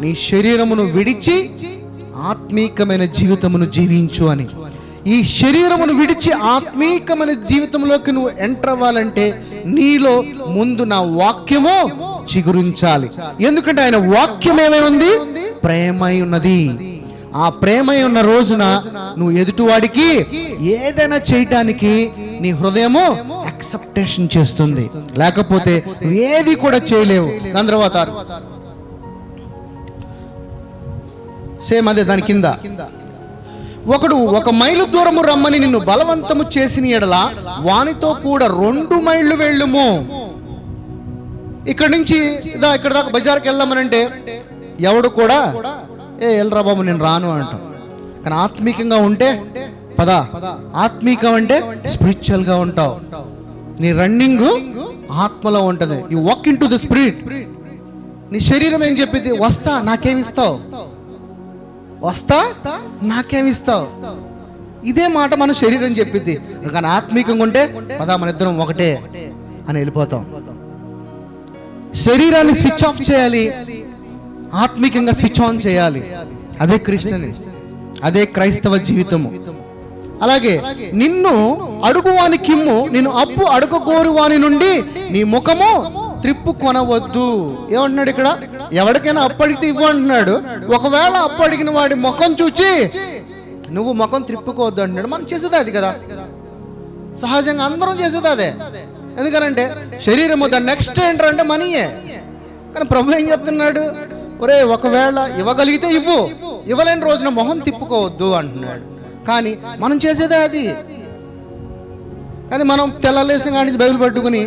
నీ శరీరమును విడిచి ఆత్మీకమైన జీవితమును జీవించు అని. ఈ శరీరమును విడిచి ఆత్మీకమైన జీవితంలోకి నువ్వు ఎంటర్ అవ్వాలంటే నీలో ముందు నా వాక్యము చిగురించాలి. ఎందుకంటే ఆయన వాక్యం ఏమై ఉంది? ప్రేమై ఉన్నది. ఆ ప్రేమై ఉన్న రోజున నువ్వు ఎదుటివాడికి ఏదైనా చేయటానికి నీ హృదయము యాక్సెప్టేషన్ చేస్తుంది, లేకపోతే నువ్వు ఏది కూడా చేయలేవు. దాని తర్వాత సేమ్ అదే దాని కింద, ఒకడు 1 మైలు దూరము రమ్మని నిన్ను బలవంతము చేసిన ఎడల వానితో కూడా 2 మైళ్ళు వెళ్ళుము. ఇక్కడ నుంచి ఇక్కడ దాకా బజార్కి వెళ్దామనంటే ఎవడు కూడా వెళ్ళరా బాబు నేను రాను అంటాం. కానీ ఆత్మీకంగా ఉంటే పదా, ఆత్మీకం అంటే స్పిరిచువల్గా ఉంటావు. నీ రన్నింగ్ ఆత్మలో ఉంటుంది. You walk in to the spirit. నీ శరీరం ఏం చెప్పింది? వస్తా నాకేమిస్తావు, వస్తా నాకేమిస్తావు. ఇదే మాట మన శరీరం చెప్పిద్ది. కానీ ఆత్మీకంగా ఉంటే పదా మన ఇద్దరం ఒకటే అని వెళ్ళిపోతాం. శరీరాన్ని స్విచ్ ఆఫ్ చేయాలి, ఆత్మీకంగా స్విచ్ ఆన్ చేయాలి. అదే క్రిస్టియన్, అదే క్రైస్తవ జీవితము. అలాగే నిన్ను అడుగువాని కిమ్ము, నిన్ను అప్పు అడుగకోరు వాని నుండి నీ ముఖము త్రిప్పు కొనవద్దు. ఏమంటున్నాడు ఇక్కడ? ఎవరికైనా అప్పు అడిగితే ఇవ్వు అంటున్నాడు. ఒకవేళ అప్పు అడిగిన వాడి ముఖం చూచి నువ్వు ముఖం త్రిప్పుకోవద్దు అంటున్నాడు. మనం చేసేది అది కదా, సహజంగా అందరం చేసేది అదే. ఎందుకనంటే శరీరము దాని నెక్స్ట్ ఏంటంటే మనీయే. కానీ ప్రభు ఏం చెప్తున్నాడు? ఒరే ఒకవేళ ఇవ్వగలిగితే ఇవ్వు, ఇవ్వలేని రోజున మొహం తిప్పుకోవద్దు అంటున్నాడు. కానీ మనం చేసేదే అది. కానీ మనం తెల్లలేసిన కాడి నుంచి బైబిల్ పట్టుకుని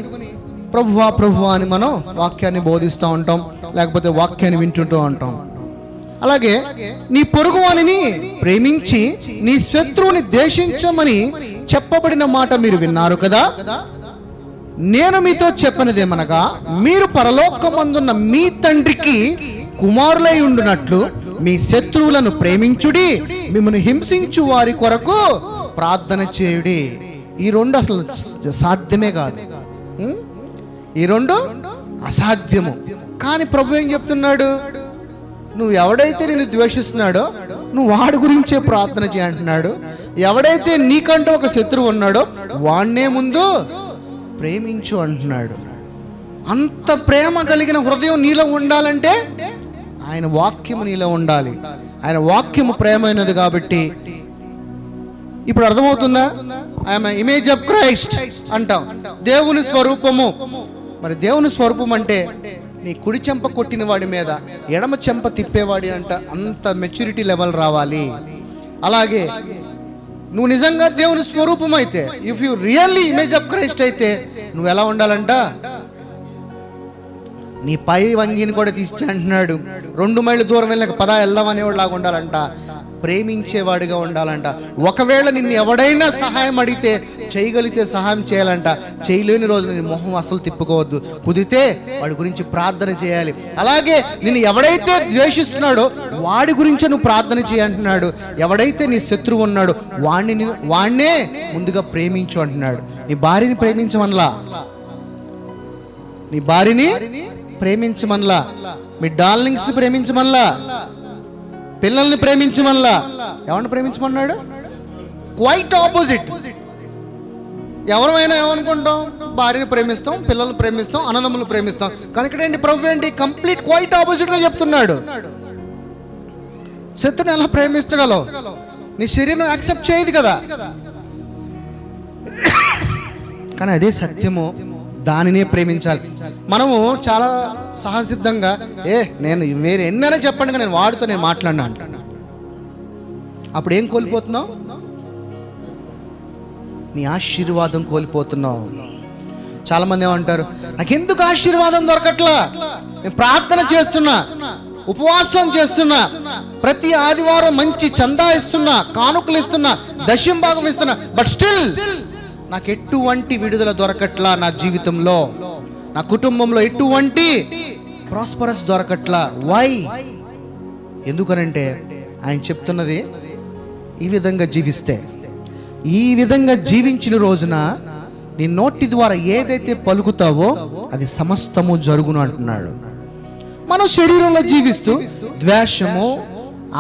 ప్రభువా ప్రభువా అని మనం వాక్యాన్ని బోధిస్తూ ఉంటాం, లేకపోతే వాక్యాన్ని వింటుంటూ ఉంటాం. అలాగే నీ పొరుగువానిని ప్రేమించి నీ శత్రువుని ద్వేషించమని చెప్పబడిన మాట మీరు విన్నారు కదా. నేను మీతో చెప్పనిదేమనగా మీరు పరలోకమందున్న మీ తండ్రికి కుమారులై ఉండునట్లు మీ శత్రువులను ప్రేమించుడి, మిమ్మల్ని హింసించు వారి కొరకు ప్రార్థన చేయుడి. ఈ 2 అసలు సాధ్యమే కాదు. ఈ 2 అసాధ్యము. కానీ ప్రభు ఏం చెప్తున్నాడు? నువ్వు ఎవడైతే నిన్ను ద్వేషిస్తున్నాడో నువ్వు వాడి గురించే ప్రార్థన చేయంటున్నాడు. ఎవడైతే నీకంటూ ఒక శత్రువు ఉన్నాడో వాడినే ముందు ప్రేమించు అంటున్నాడు. అంత ప్రేమ కలిగిన హృదయం నీలో ఉండాలంటే ఆయన వాక్యము నీలో ఉండాలి. ఆయన వాక్యము ప్రేమైనది కాబట్టి. ఇప్పుడు అర్థమవుతుందా? ఐఎమ్ ఇమేజ్ ఆఫ్ క్రైస్ట్ అంటాం, దేవుని స్వరూపము. మరి దేవుని స్వరూపం అంటే నీ కుడి చెంప కొట్టిన వాడి మీద ఎడమ చెంప తిప్పేవాడి అంట అంత మెచ్యూరిటీ లెవెల్ రావాలి. అలాగే నువ్వు నిజంగా దేవుని స్వరూపం అయితే, if you really image of Christ అయితే నువ్వు ఎలా ఉండాలంట? నీ పై వంగిని కూడా తీసి అంటున్నాడు. 2 మైళ్ళు దూరం వెళ్ళక పదా వెళ్దాం అనేవాడు లాగా ఉండాలంట, ప్రేమించేవాడిగా ఉండాలంట. ఒకవేళ నిన్ను ఎవడైనా సహాయం అడిగితే చేయగలిగితే సహాయం చేయాలంట. చేయలేని రోజు నీ మొహం అసలు తిప్పుకోవద్దు. కుదిరితే వాడి గురించి ప్రార్థన చేయాలి. అలాగే నిన్ను ఎవడైతే ద్వేషిస్తున్నాడో వాడి గురించి నువ్వు ప్రార్థన చేయంటున్నాడు. ఎవడైతే నీ శత్రువు ఉన్నాడో వాడినే ముందుగా ప్రేమించు అంటున్నాడు. నీ భార్యని ప్రేమించమనలా, నీ భార్యని ప్రేమించమనలా, మీ డార్లింగ్స్ ని ప్రేమించమనలా, పిల్లల్ని ప్రేమించమనలా. ఎవరిని ప్రేమించమన్నాడు? Quite opposite. ఎవరైనా ఏమనుకుంటాం? భార్యను ప్రేమిస్తాం, పిల్లల్ని ప్రేమిస్తాం, అన్నదమ్ములు ప్రేమిస్తాం. కానీ ఇక్కడ ఏంటి? ప్రభు ఏంటి? కంప్లీట్ క్వైట్ ఆపోజిట్గా చెప్తున్నాడు. శత్రుని ఎలా ప్రేమించగలవు? నీ శరీరం యాక్సెప్ట్ చేయదు కదా. కానీ అదే సత్యము, దానినే ప్రేమించాలి. మనము చాలా సహసిద్ధంగా నేను వేరే ఎన్నైనా చెప్పండి, నేను వాడితో నేను మాట్లాడినా అంటాను. అప్పుడు ఏం కోల్పోతున్నావు? నీ ఆశీర్వాదం కోల్పోతున్నావు. చాలామంది ఏమంటారు, నాకెందుకు ఆశీర్వాదం దొరకట్లా? నేను ప్రార్థన చేస్తున్నా, ఉపవాసం చేస్తున్నా, ప్రతి ఆదివారం మంచి చందా ఇస్తున్నా, కానుకలు ఇస్తున్నా, దశం భాగం ఇస్తున్నా, బట్ స్టిల్ నాకు ఎటువంటి విడుదల దొరకట్లా. నా జీవితంలో, నా కుటుంబంలో ఎటువంటి ప్రాస్పరస్ దొరకట్లా. వై? ఎందుకనంటే ఆయన చెప్తున్నది, ఈ విధంగా జీవిస్తే, ఈ విధంగా జీవించిన రోజున నీ నోటి ద్వారా ఏదైతే పలుకుతావో అది సమస్తము జరుగును అంటున్నాడు. మనం శరీరంలో జీవిస్తూ ద్వేషము,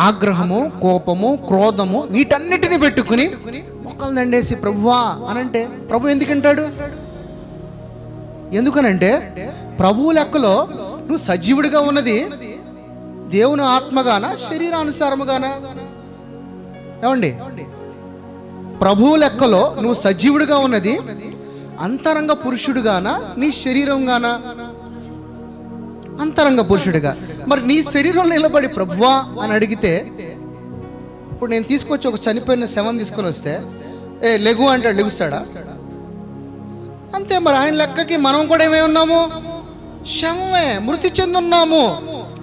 ఆగ్రహము, కోపము, క్రోధము వీటన్నిటిని పెట్టుకుని మొక్కలు దండేసి ప్రభువా అనంటే ప్రభు ఎందుకంటాడు? ఎందుకనంటే ప్రభు లెక్కలో నువ్వు సజీవుడిగా ఉన్నది దేవుని ఆత్మగానా, శరీరానుసారముగానా? ఏమండి? ప్రభు లెక్కలో నువ్వు సజీవుడిగా ఉన్నది అంతరంగ పురుషుడుగానా, నీ శరీరంగానా? అంతరంగ పురుషుడిగా. మరి నీ శరీరంలో నిలబడి ప్రభువా అని అడిగితే, ఇప్పుడు నేను తీసుకొచ్చి ఒక చనిపోయిన శవం తీసుకొని వస్తే లెగు అంటాడు, లెగుస్తాడా? అంతే. మరి ఆయన లెక్కకి మనం కూడా ఏమై ఉన్నాము? శవమే, మృతి చెందున్నాము.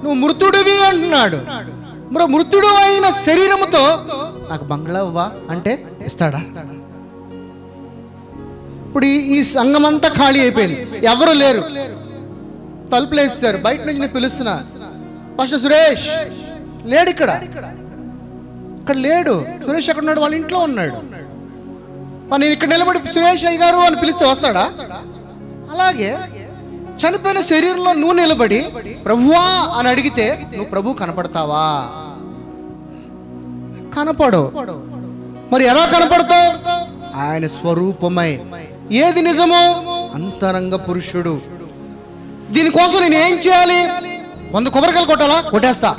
నువ్వు మృతుడివి అంటున్నాడు. మరి మృతుడు అయిన శరీరముతో నాకు బంగ్లా ఇవ్వా అంటే ఇస్తాడా? ఇప్పుడు ఈ సంఘం అంతా ఖాళీ అయిపోయింది, ఎవరు లేరు, తలుపులు వేస్తారు. బయట నుంచి నేను పిలుస్తున్నా, పాస్టర్ సురేష్ లేడు, ఇక్కడ లేడు. సురేష్ ఎక్కడ ఉన్నాడు? వాళ్ళ ఇంట్లో ఉన్నాడు. నేను ఇక్కడ నిలబడి సురేష్ అయ్య గారు అని పిలిస్తే వస్తాడా? అలాగే చనిపోయిన శరీరంలో నువ్వు నిలబడి ప్రభువా అని అడిగితే నువ్వు ప్రభు కనపడతావా? కనపడు. మరి ఎలా కనపడతావు? ఆయన స్వరూపమై. ఏది నిజము? అంతరంగ పురుషుడు. దీనికోసం నేను ఏం చేయాలి? 100 కొబ్బరికాయలు కొట్టాలా? కొట్టేస్తా.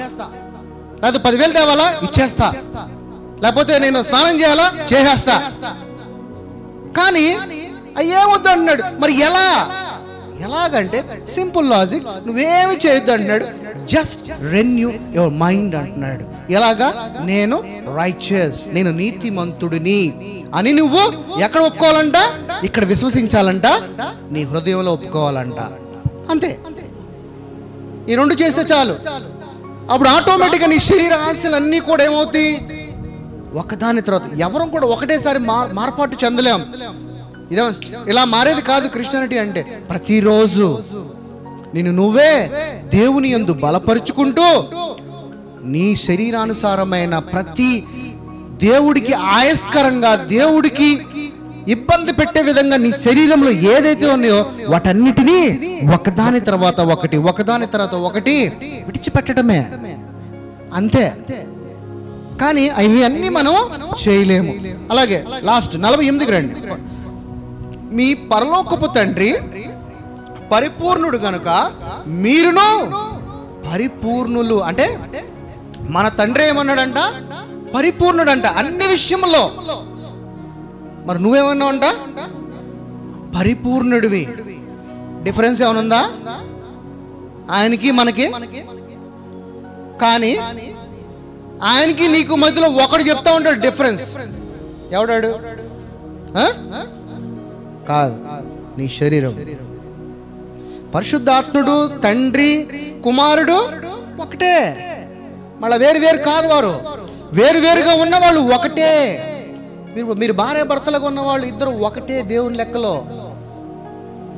లేకపోతే 10,000 తేవాలా? ఇచ్చేస్తా. లేకపోతే నేను స్నానం చేయాలా? చేసేస్తా. కానీ అయ్యేమొద్దు అంటున్నాడు. మరి ఎలాగంటే సింపుల్ లాజిక్, నువ్వేమి చేయొద్దు అంటున్నాడు. జస్ట్ రెన్యూ యువర్ మైండ్ అంటున్నాడు. ఎలాగా? నేను రైచియస్, నేను నీతిమంతుడిని అని నువ్వు ఎక్కడ ఒప్పుకోవాలంట? ఇక్కడ విశ్వసించాలంట, నీ హృదయంలో ఒప్పుకోవాలంట. అంతే. ఈ 2 చేస్తే చాలు. అప్పుడు ఆటోమేటిక్గా నీ శరీర ఆశలన్నీ కూడా ఏమవుతాయి? ఒకదాని తర్వాత ఎవరం కూడా ఒకటేసారి మార్పాటు చెందలేం. ఇదే ఇలా మారేది కాదు క్రిస్టియానిటీ అంటే. ప్రతిరోజు నిన్ను నువ్వే దేవుని యందు బలపరుచుకుంటూ నీ శరీరానుసారమైన ప్రతి దేవుడికి ఆయస్కరంగా, దేవుడికి ఇబ్బంది పెట్టే విధంగా నీ శరీరంలో ఏదైతే ఉన్నాయో వాటన్నిటినీ ఒకదాని తర్వాత ఒకటి విడిచిపెట్టడమే. అంతే. కానీ అవి అన్నీ మనం చేయలేము. అలాగే లాస్ట్ 48కి రండి. మీ పరలోకపు తండ్రి పరిపూర్ణుడు గనుక మీరును పరిపూర్ణులు. అంటే మన తండ్రి ఏమన్నాడంట? పరిపూర్ణుడంట అన్ని విషయంలో. మరి నువ్వేమన్నావంట? పరిపూర్ణుడివి. డిఫరెన్స్ ఏమనుందా ఆయనకి మనకి? కానీ ఆయనకి నీకు మధ్యలో ఒకడు చెప్తా ఉంటాడు డిఫరెన్స్. ఎవడాడు? కాదు, నీ శరీరం. పరిశుద్ధాత్ముడు, తండ్రి, కుమారుడు ఒకటే. మళ్ళీ వేరు కాదు. వారు వేరుగా ఉన్నవాళ్ళు ఒకటే. మీరు భార్య భర్తలుగా ఉన్నవాళ్ళు ఇద్దరు ఒకటే దేవుని లెక్కలో.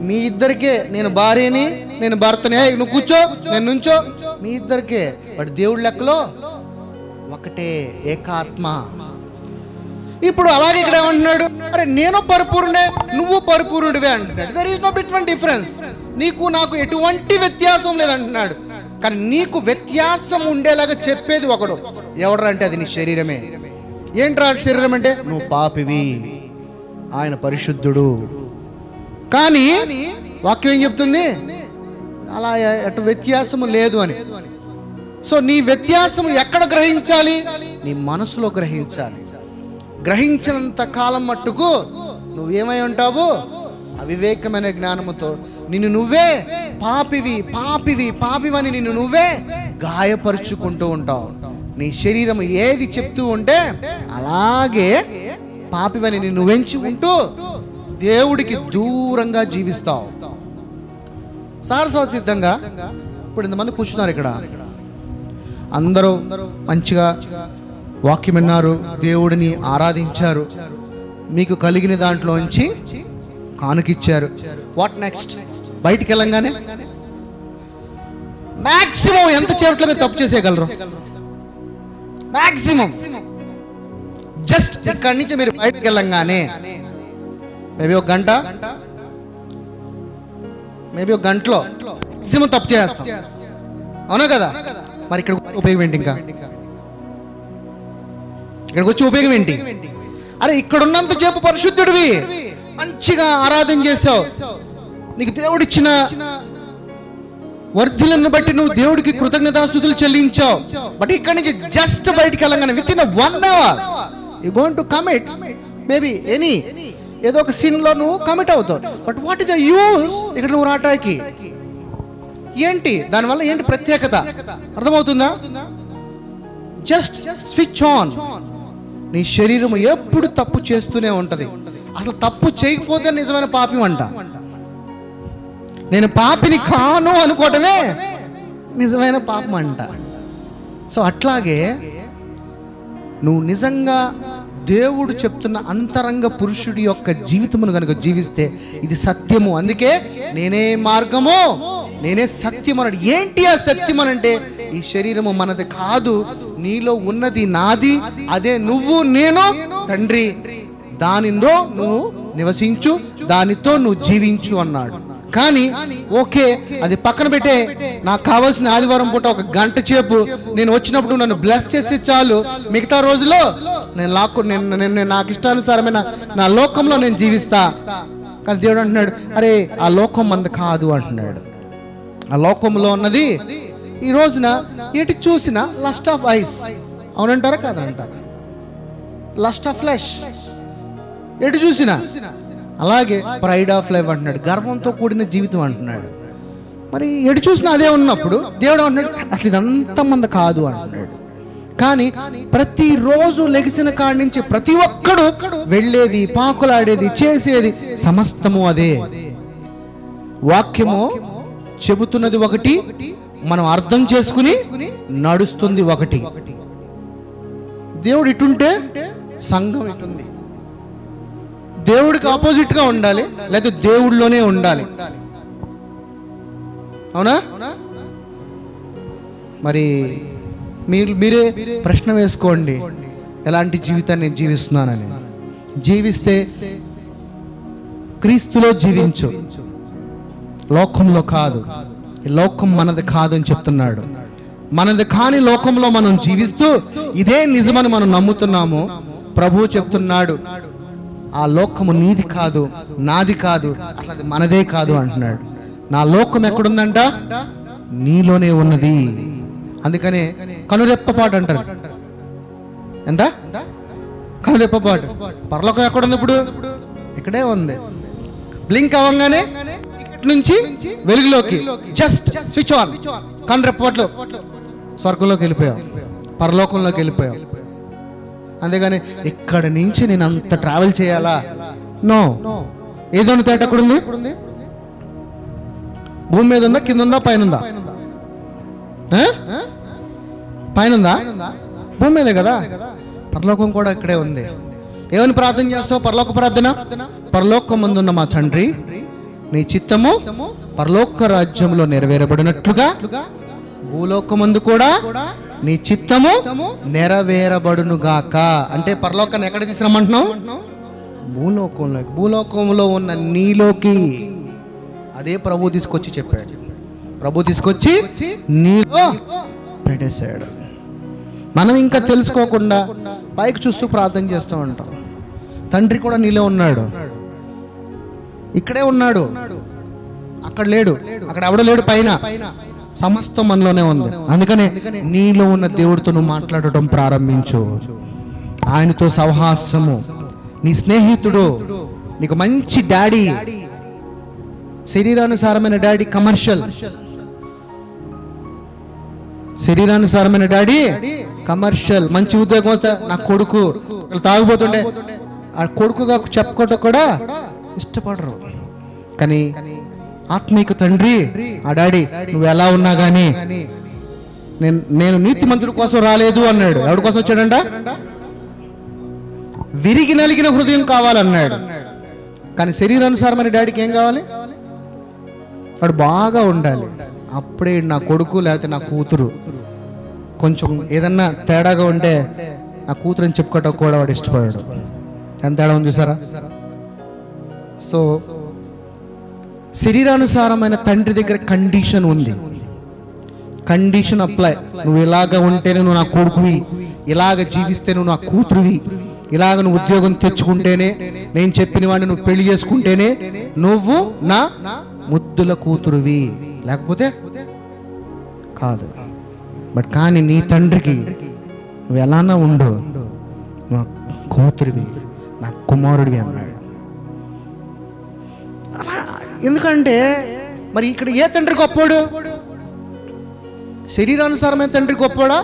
మీ ఇద్దరికే, నేను భార్యని, నేను భర్తని, నువ్వు కూర్చో, నేను నుంచో, మీ ఇద్దరికే. బట్ దేవుడి లెక్కలో ఒకటే, ఏకాత్మ. ఇప్పుడు అలాగే ఇక్కడ ఏమంటున్నాడు? అరే నేను పరిపూర్ణే, నువ్వు పరిపూర్ణుడివే అంటున్నాడు. There is no between difference. నీకు నాకు ఎటువంటి వ్యత్యాసం లేదంటున్నాడు. కానీ నీకు వ్యత్యాసం ఉండేలాగా చెప్పేది ఒకడు. ఎవడరా అంటే అది నీ శరీరమే. ఏంట్రా శరీరం అంటే? నువ్వు పాపివి ఆయన పరిశుద్ధుడు. కానీ వాక్యం ఏం చెప్తుంది? అలా ఎటు వ్యత్యాసము లేదు అని. సో నీ వ్యత్యాసము ఎక్కడ గ్రహించాలి? నీ మనసులో గ్రహించాలి. గ్రహించినంత కాలం మట్టుకు నువ్వేమై ఉంటావు? అవివేకమైన జ్ఞానముతో నిన్ను నువ్వే పాపివని నిన్ను నువ్వే గాయపరుచుకుంటూ ఉంటావు. నీ శరీరం ఏది చెప్తూ ఉంటే అలాగే పాపివని నిన్ను ఎంచుకుంటూ దేవుడికి దూరంగా జీవిస్తావు. సారస్వతంగా ఇప్పుడు ఇంతమంది కూర్చున్నారు ఇక్కడ, అందరూ మంచిగా వాక్యం విన్నారు, దేవుడిని ఆరాధించారు, మీకు కలిగిన దాంట్లోంచి కానుకిచ్చారు. What next? బయటికి వెళ్ళంగానే మాక్సిమం ఎంత చేపట్లో మీరు తప్పు చేసేయగలరు? మాక్సిమం జస్ట్ ఇక్కడి నుంచి మీరు బయటికి వెళ్ళంగానే మేబీ ఒక గంటలో మాక్సిమం తప్పు చేస్తాం. అవునా కదా? మరి ఇక్కడ ఉపయోగం ఏంటి? ఇంకా ఇక్కడికి వచ్చి ఉపయోగం ఏంటి? అరే ఇక్కడ ఉన్నంత చేపు పరిశుద్ధుడివి, మంచిగా ఆరాధన చేసావు, నీకు దేవుడిచ్చిన వర్ధిలను బట్టి నువ్వు దేవుడికి కృతజ్ఞతాస్తుతులు చెల్లించావు. బట్ ఇక్కడి నుంచి జస్ట్ బయటికి వెళ్ళగానే with in 1 hour you going to commit maybe ఏదో ఒక సీన్ లో నువ్వు కమిట్ అవుతావు. But what is the use ఇక్కడ నువ్వు రావటానికి? ఏంటి దానివల్ల ఏంటి ప్రత్యేకత? అర్థమవుతుందా? Just switch on. నీ శరీరం ఎప్పుడు తప్పు చేస్తూనే ఉంటది. అసలు తప్పు చేయకపోతే నిజమైన పాపం అంట. నేను పాపిని కాను అనుకోవటమే నిజమైన పాపం అంట. సో అట్లాగే నువ్వు నిజంగా దేవుడు చెప్తున్న అంతరంగ పురుషుడి యొక్క జీవితమును కనుక జీవిస్తే ఇది సత్యము. అందుకే నేనే మార్గము, నేనే సత్యం అన్నాడు. ఏంటి ఆ సత్యం అనంటే ఈ శరీరము మనది కాదు, నీలో ఉన్నది నాది, అదే నువ్వు నేను తండ్రి, దానిలో నువ్వు నివసించు, దానితో నువ్వు జీవించు అన్నాడు. కానీ ఓకే అది పక్కన పెట్టే, నాకు కావాల్సిన ఆదివారం పూట ఒక గంట సేపు నేను వచ్చినప్పుడు నన్ను బ్లెస్ చేస్తే చాలు, మిగతా రోజులో నేను నాకు ఇష్టానుసారమైన నా లోకంలో నేను జీవిస్తా. కానీ దేవుడు అంటున్నాడు, అరే ఆ లోకం మంది కాదు అంటున్నాడు. ఆ లోకంలో ఉన్నది ఈ రోజున ఎటు చూసినా లస్ట్ ఆఫ్ ఐస్, అవునంటారా కాదంటారా? లస్ట్ ఆఫ్ ఫ్లెష్ ఎటు చూసినా. అలాగే ప్రైడ్ ఆఫ్ లైఫ్ అంటున్నాడు, గర్వంతో కూడిన జీవితం అంటున్నాడు. మరి ఎటు చూసినా అదే ఉన్నప్పుడు దేవుడు అంటున్నాడు అసలు ఇదంతా మంది కాదు అంటున్నాడు. కానీ ప్రతిరోజు లెగిసిన కాడి నుంచి ప్రతి ఒక్కడు వెళ్ళేది, పాకులాడేది, చేసేది సమస్తము అదే. వాక్యము చెబుతున్నది ఒకటి, మనం అర్థం చేసుకుని నడుస్తుంది ఒకటి. దేవుడు ఇటుంటే సంఘం ఇటుంది. దేవుడికి ఆపోజిట్ గా ఉండాలి, లేకపోతే దేవుడిలోనే ఉండాలి. అవునా? మరి మీరే ప్రశ్న వేసుకోండి, ఎలాంటి జీవితాన్ని నేను జీవిస్తున్నానని. జీవిస్తే క్రీస్తులో జీవించు, లోకంలో కాదు. ఈ లోకం మనది కాదు అని చెప్తున్నాడు. మనది కాని లోకంలో మనం జీవిస్తూ ఇదే నిజమని మనం నమ్ముతున్నాము. ప్రభువు చెప్తున్నాడు ఆ లోకము నీది కాదు, నాది కాదు, అసలు అది మనదే కాదు అంటున్నాడు. నా లోకం ఎక్కడుందంట? నీలోనే ఉన్నది. అందుకనే కనురెప్పపాటు అంటారు. ఎంత కనురెప్పపాటు? పరలోకం ఎక్కడుంది? ఇప్పుడు ఇక్కడే ఉంది. బ్లింక్ అవ్వగానే నుంచి వెలుగులోకి జస్ట్ స్విచ్ ఆన్, కనురెప్పపాట్లో స్వర్గంలోకి వెళ్ళిపోయావు, పరలోకంలోకి వెళ్ళిపోయావు. అంతేగాని ఇక్కడ నుంచి నేను అంత ట్రావెల్ చేయాలా? నో. ఏదో తేట ఎక్కడుంది? భూమి మీద ఉందా, కింద ఉందా, పైన ఉందా? పైన ఉందా? భూమి మీదే కదా. పరలోకం కూడా ఇక్కడే ఉంది. ఏమని ప్రార్థన చేస్తావు? పరలోక ప్రార్థన. పరలోకం ముందున్న మా తండ్రి, నీ చిత్తము పరలోక రాజ్యంలో నెరవేరబడినట్లుగా భూలోకమందు కూడా నీ చిత్తము నెరవేరబడునుగాక. అంటే పరలోకాన్ని ఎక్కడ తీసుకురమ్మంటున్నావు? భూలోకంలోకి. భూలోకంలో ఉన్న నీలోకి అదే ప్రభు తీసుకొచ్చి చెప్పాడు. ప్రభు తీసుకొచ్చి నీలో పెట్టేశాడు. మనం ఇంకా తెలుసుకోకుండా పైకి చూస్తూ ప్రార్థన చేస్తూ ఉంటాం. తండ్రి కూడా నీలో ఉన్నాడు, ఇక్కడే ఉన్నాడు, అక్కడ లేడు, అక్కడ ఎవడో లేడు, పైన సమస్తం మనలోనే ఉంది. అందుకనే నీలో ఉన్న దేవుడితో నువ్వు మాట్లాడటం ప్రారంభించు. ఆయనతో సహవాసము, నీ స్నేహితుడు, నీకు మంచి డాడీ, శరీరానుసారమైన డాడీ కమర్షియల్, శరీరానుసారమైన డాడీ కమర్షియల్. మంచి ఉద్యోగం వస్తే నా కొడుకు తాగుపోతుండే ఆ కొడుకుగా చెప్పుకోవటం కూడా ఇష్టపడరు. కానీ ఆత్మీక తండ్రి, ఆ డాడీ, నువ్వు ఎలా ఉన్నా కానీ నేను నీతిమంతుడి కోసం రాలేదు అన్నాడు. ఎవరి కోసం వచ్చాడంట? విరిగి నలిగిన హృదయం కావాలన్నాడు. కానీ శరీరానుసారమైన డాడీకి ఏం కావాలి? వాడు బాగా ఉండాలి. అప్పుడే నా కొడుకు లేకపోతే నా కూతురు కొంచెం ఏదన్నా తేడాగా ఉంటే నా కూతురు అని చెప్పుకోవటం కూడా వాడు ఇష్టపడాడు. ఎంత తేడా ఉంది చూసారా? సో శరీరానుసారమైన తండ్రి దగ్గర కండిషన్ ఉంది, కండిషన్ అప్లై. నువ్వు ఇలాగ ఉంటేనే నువ్వు నా కొడుకువి, ఇలాగ జీవిస్తే నువ్వు నా కూతురువి, ఇలాగ నువ్వు ఉద్యోగం తెచ్చుకుంటేనే, నేను చెప్పిన వాడిని నువ్వు పెళ్లి చేసుకుంటేనే నువ్వు నా ముద్దుల కూతురువి, లేకపోతే కాదు. బట్ కానీ నీ తండ్రికి నువ్వు ఎలానా ఉండు, నా కూతురివి, నా కుమారుడివి అన్నాడు. ఎందుకంటే మరి ఇక్కడ ఏ తండ్రి గొప్పోడు? శరీరానుసారమైన తండ్రి గొప్పోడా,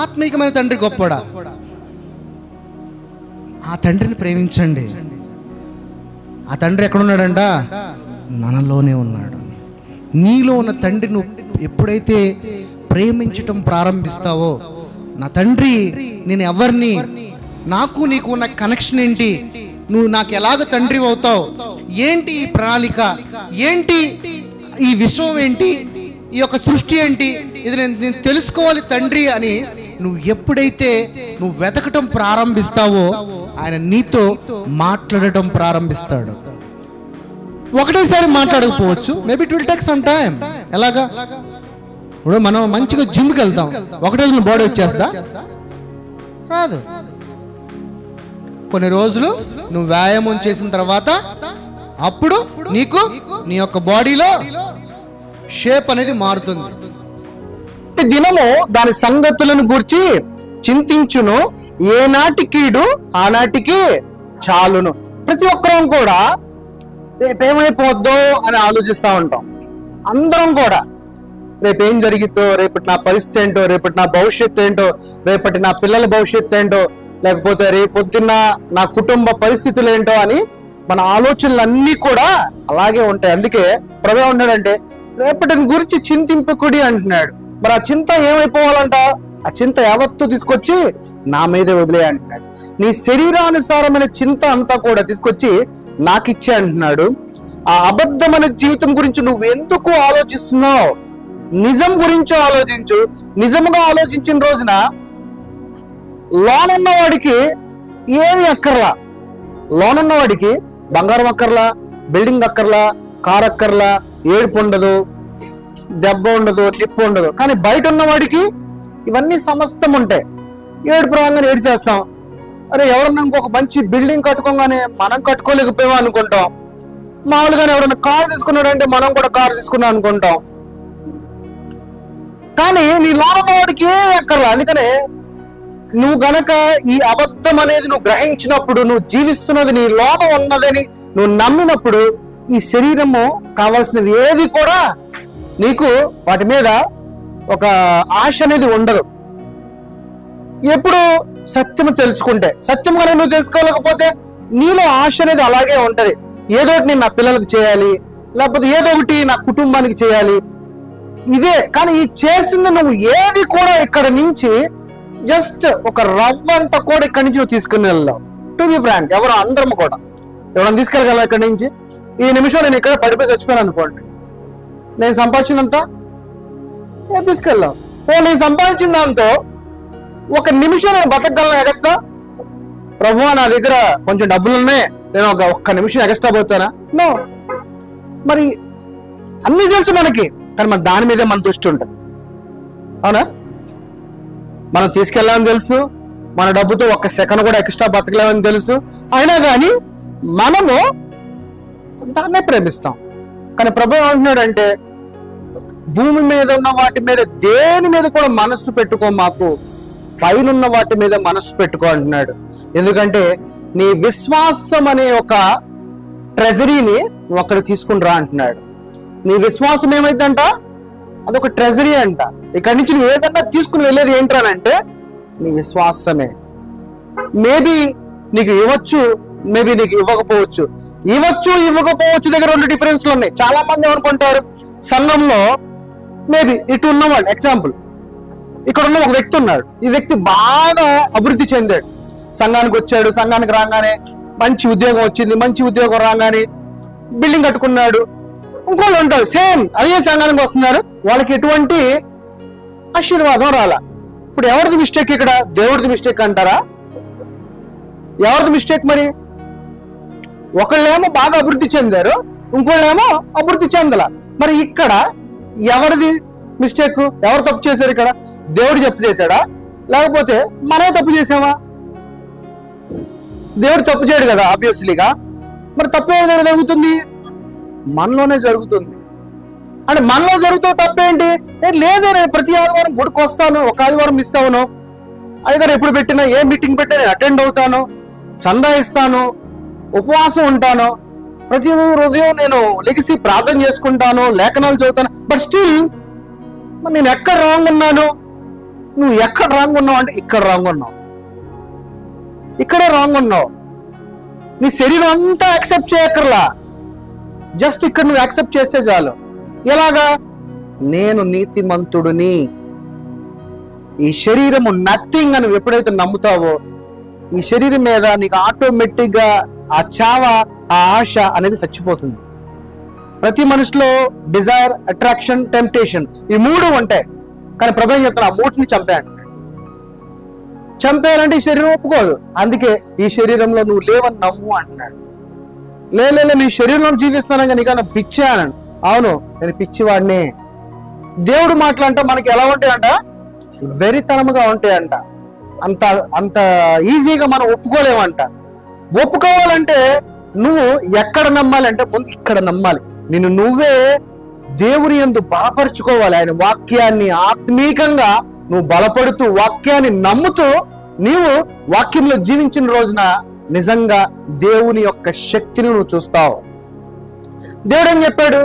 ఆత్మీకమైన తండ్రి గొప్పోడా? ఆ తండ్రిని ప్రేమించండి. ఆ తండ్రి ఎక్కడున్నాడంట? మనలోనే ఉన్నాడు. నీలో ఉన్న తండ్రి నువ్వు ఎప్పుడైతే ప్రేమించటం ప్రారంభిస్తావో, నా తండ్రి నేను ఎవరిని, నాకు నీకు ఉన్న కనెక్షన్ ఏంటి, నువ్వు నాకు ఎలాగ తండ్రి అవుతావు, ఏంటి ఈ ప్రణాళిక, ఏంటి ఈ విశ్వం, ఏంటి ఈ యొక్క సృష్టి, ఏంటి ఇది నేను తెలుసుకోవాలి తండ్రి అని నువ్వు ఎప్పుడైతే నువ్వు వెతకటం ప్రారంభిస్తావో ఆయన నీతో మాట్లాడటం ప్రారంభిస్తాడు. ఒకటేసారి మాట్లాడకపోవచ్చు, maybe it will take some time. ఎలాగా? ఇప్పుడు మనం మంచిగా జిమ్కి వెళ్తాం, ఒకటే రోజు బాడీ వచ్చేస్తా? రాదు. కొన్ని రోజులు నువ్వు వ్యాయామం చేసిన తర్వాత అప్పుడు నీకు నీ యొక్క బాడీలో షేప్ అనేది మారుతుంది. దినము దాని సంగతులను గూర్చి చింతించును, ఏనాటి కీడు ఆనాటికి చాలును. ప్రతి ఒక్కరం కూడా రేపేమైపోద్దో అని ఆలోచిస్తూ ఉంటాం. అందరం కూడా రేపేం జరిగిద్దో, రేపటి నా పరిస్థితి ఏంటో, రేపటి నా భవిష్యత్తు ఏంటో, రేపటి నా పిల్లల భవిష్యత్తు ఏంటో, లేకపోతే రేపొద్దున్న నా కుటుంబ పరిస్థితులు ఏంటో అని మన ఆలోచనలు అన్నీ కూడా అలాగే ఉంటాయి. అందుకే ప్రభు ఉన్నాడంటే రేపటిని గురించి చింతింపకుడి అంటున్నాడు. మరి ఆ చింత ఏమైపోవాలంట? ఆ చింత యావత్తు తీసుకొచ్చి నా మీదే వదిలే అంటున్నాడు. నీ శరీరానుసారమైన చింత అంతా కూడా తీసుకొచ్చి నాకు ఇచ్చే అంటున్నాడు. ఆ అబద్ధమైన జీవితం గురించి నువ్వు ఎందుకు ఆలోచిస్తున్నావు? నిజం గురించి ఆలోచించు. నిజముగా ఆలోచించిన రోజున లోనున్న వాడికి ఏమి అక్కర్లా. లోనున్న వాడికి బంగారం అక్కర్లా, బిల్డింగ్ అక్కర్లా, కార్ అక్కర్లా, ఏడుపు ఉండదు, దెబ్బ ఉండదు, నిప్పు ఉండదు. కానీ బయట ఉన్నవాడికి ఇవన్నీ సమస్తం ఉంటాయి. ఏడుపు రాగానే ఏడిచేస్తాం. అరే ఎవరన్నా ఇంకొక మంచి బిల్డింగ్ కట్టుకోగానే మనం కట్టుకోలేకపోయామా అనుకుంటాం. మామూలుగానే ఎవరన్నా కారు తీసుకున్నాడు అంటే మనం కూడా కారు తీసుకున్నాం అనుకుంటాం. కానీ నీ లోనున్న వాడికి ఏ అక్కర్లా. అందుకనే నువ్వు గనక ఈ అబద్ధం అనేది నువ్వు గ్రహించినప్పుడు, నువ్వు జీవిస్తున్నది నీ లోన ఉన్నదని నువ్వు నమ్మినప్పుడు, ఈ శరీరము కావాల్సినవి ఏది కూడా నీకు వాటి మీద ఒక ఆశ అనేది ఉండదు. ఎప్పుడు సత్యము తెలుసుకుంటే, సత్యం కనుక నువ్వు తెలుసుకోలేకపోతే నీలో ఆశ అనేది అలాగే ఉంటది. ఏదో ఒకటి నేను నా పిల్లలకు చేయాలి, లేకపోతే ఏదో ఒకటి నా కుటుంబానికి చేయాలి, ఇదే. కానీ ఈ చేసింది నువ్వు ఏది కూడా ఇక్కడ నుంచి జస్ట్ ఒక రవ్వంతా కూడా ఇక్కడి నుంచి నువ్వు తీసుకుని వెళ్ళావు. టు బి ఫ్రాంక్, ఎవరు అందరం కూడా ఎవరైనా తీసుకెళ్ళగలవు ఇక్కడి నుంచి? ఈ నిమిషం నేను ఇక్కడ పడిపోయి చచ్చిపోయాను అనుకోండి, నేను సంపాదించినంత తీసుకెళ్ళావు. నేను సంపాదించిన దాంతో ఒక నిమిషం నేను బతకగలను ఎగస్ట్రా? ప్రభువా నా దగ్గర కొంచెం డబ్బులు ఉన్నాయి, నేను ఒక్క నిమిషం ఎగస్ట్రా పోతానా? నో. మరి అన్ని తెలుసు మనకి, కానీ మన దాని మీదే మన దృష్టి ఉంటుంది. అవునా? మనం తీసుకెళ్ళాలని తెలుసు, మన డబ్బుతో ఒక్క సెకండ్ కూడా ఎక్స్ట్రా బతకలేమని తెలుసు. అయినా కానీ మనము దాన్నే ప్రేమిస్తాం. కానీ ప్రభు ఏమంటున్నాడంటే, భూమి మీద ఉన్న వాటి మీద దేని మీద కూడా మనస్సు పెట్టుకో, మాకు పైనున్న వాటి మీద మనస్సు పెట్టుకో అంటున్నాడు. ఎందుకంటే నీ విశ్వాసం అనే ఒక ట్రెజరీని నువ్వు అక్కడ తీసుకుని రా అంటున్నాడు. నీ విశ్వాసం ఏమైందంట? అదొక ట్రెజరీ అంట. ఇక్కడి నుంచి నువ్వు ఏదన్నా తీసుకుని వెళ్ళేది ఏంట్రానంటే నీ విశ్వాసమే. మేబీ నీకు ఇవ్వచ్చు, మేబీ నీకు ఇవ్వకపోవచ్చు. ఇవ్వకపోవచ్చు దగ్గర 2 డిఫరెన్స్లు ఉన్నాయి. చాలా మంది ఏమనుకుంటారు, సంఘంలో మేబీ ఇటు ఉన్నవాళ్ళు, ఎగ్జాంపుల్ ఇక్కడ ఉన్న ఒక వ్యక్తి ఉన్నాడు. ఈ వ్యక్తి బాగా అభివృద్ధి చెందాడు. సంఘానికి వచ్చాడు, సంఘానికి రాగానే మంచి ఉద్యోగం వచ్చింది, మంచి ఉద్యోగం రాగానే బిల్డింగ్ కట్టుకున్నాడు. ఇంకోళ్ళు ఉంటారు సేమ్ అదే సంఘానికి వస్తున్నారు, వాళ్ళకి ఎటువంటి ఆశీర్వాదం రాలా. ఇప్పుడు ఎవరిది మిస్టేక్ ఇక్కడ? దేవుడిది మిస్టేక్ అంటారా? ఎవరిది మిస్టేక్ మరి? ఒకళ్ళేమో బాగా అభివృద్ధి చెందారు, ఇంకోళ్ళేమో అభివృద్ధి చెందల. మరి ఇక్కడ ఎవరిది మిస్టేక్? ఎవరు తప్పు చేశారు ఇక్కడ? దేవుడు తప్పు చేశాడా, లేకపోతే మనమే తప్పు చేసామా? దేవుడు తప్పు చేయడు కదా ఆబ్వియస్లీగా. మరి తప్పు ఏదో జరుగుతుంది, మనలోనే జరుగుతుంది. అంటే మనలో జరుగుతూ తప్పేంటి? లేదే, నేను ప్రతి ఆదివారం గుడికి వస్తాను, ఒక ఆదివారం మిస్ అవును, అయ్యగారు ఎప్పుడు పెట్టినా ఏ మీటింగ్ పెట్టినా నేను అటెండ్ అవుతాను, చందా ఇస్తాను, ఉపవాసం ఉంటాను, ప్రతి ఉదయం నేను లెగిసి ప్రార్థన చేసుకుంటాను, లేఖనాలు చదువుతాను. బట్ స్టిల్ నేను ఎక్కడ రాంగ్ ఉన్నాను? నువ్వు ఎక్కడ రాంగ్ ఉన్నావు అంటే ఇక్కడ రాంగ్ ఉన్నావు, ఇక్కడే రాంగ్ ఉన్నావు. నీ శరీరం అంతా యాక్సెప్ట్ చేయక్కర్లా, జస్ట్ ఇక్కడ నువ్వు యాక్సెప్ట్ చేస్తే చాలు. ఎలాగా? నేను నీతిమంతుడిని, ఈ శరీరము నథింగ్ అని ఎప్పుడైతే నమ్ముతావో ఈ శరీరం మీద నీకు ఆటోమేటిక్ గా ఆ చావ, ఆ ఆశ అనేది చచ్చిపోతుంది. ప్రతి మనిషిలో డిజైర్, అట్రాక్షన్, టెంప్టేషన్ ఈ 3 ఉంటాయి. కానీ ప్రభు చెప్తున్నా, ఆ 3ని చంపేయాలంటే ఈ శరీరం ఒప్పుకోదు. అందుకే ఈ శరీరంలో నువ్వు లేవని నమ్ము అంటున్నాడు. లే నీ శరీరంలో జీవిస్తాను నీకన్నా పిచ్చి అన్నాడు. అవును, నేను పిచ్చివాడిని. దేవుడు మాటలంట మనకి ఎలా ఉంటాయంట? వెరితనముగా ఉంటాయంట. అంత అంత ఈజీగా మనం ఒప్పుకోలేమంట. ఒప్పుకోవాలంటే నువ్వు ఎక్కడ నమ్మాలంటే ముందు ఇక్కడ నమ్మాలి. నిన్ను నువ్వే దేవుని యందు బలపరుచుకోవాలి. ఆయన వాక్యాన్ని ఆత్మీకంగా నువ్వు బలపడుతూ వాక్యాన్ని నమ్ముతూ నీవు వాక్యంలో జీవించిన రోజున నిజంగా దేవుని యొక్క శక్తిని నువ్వు చూస్తావు. దేవుడు ఏం చెప్పాడు?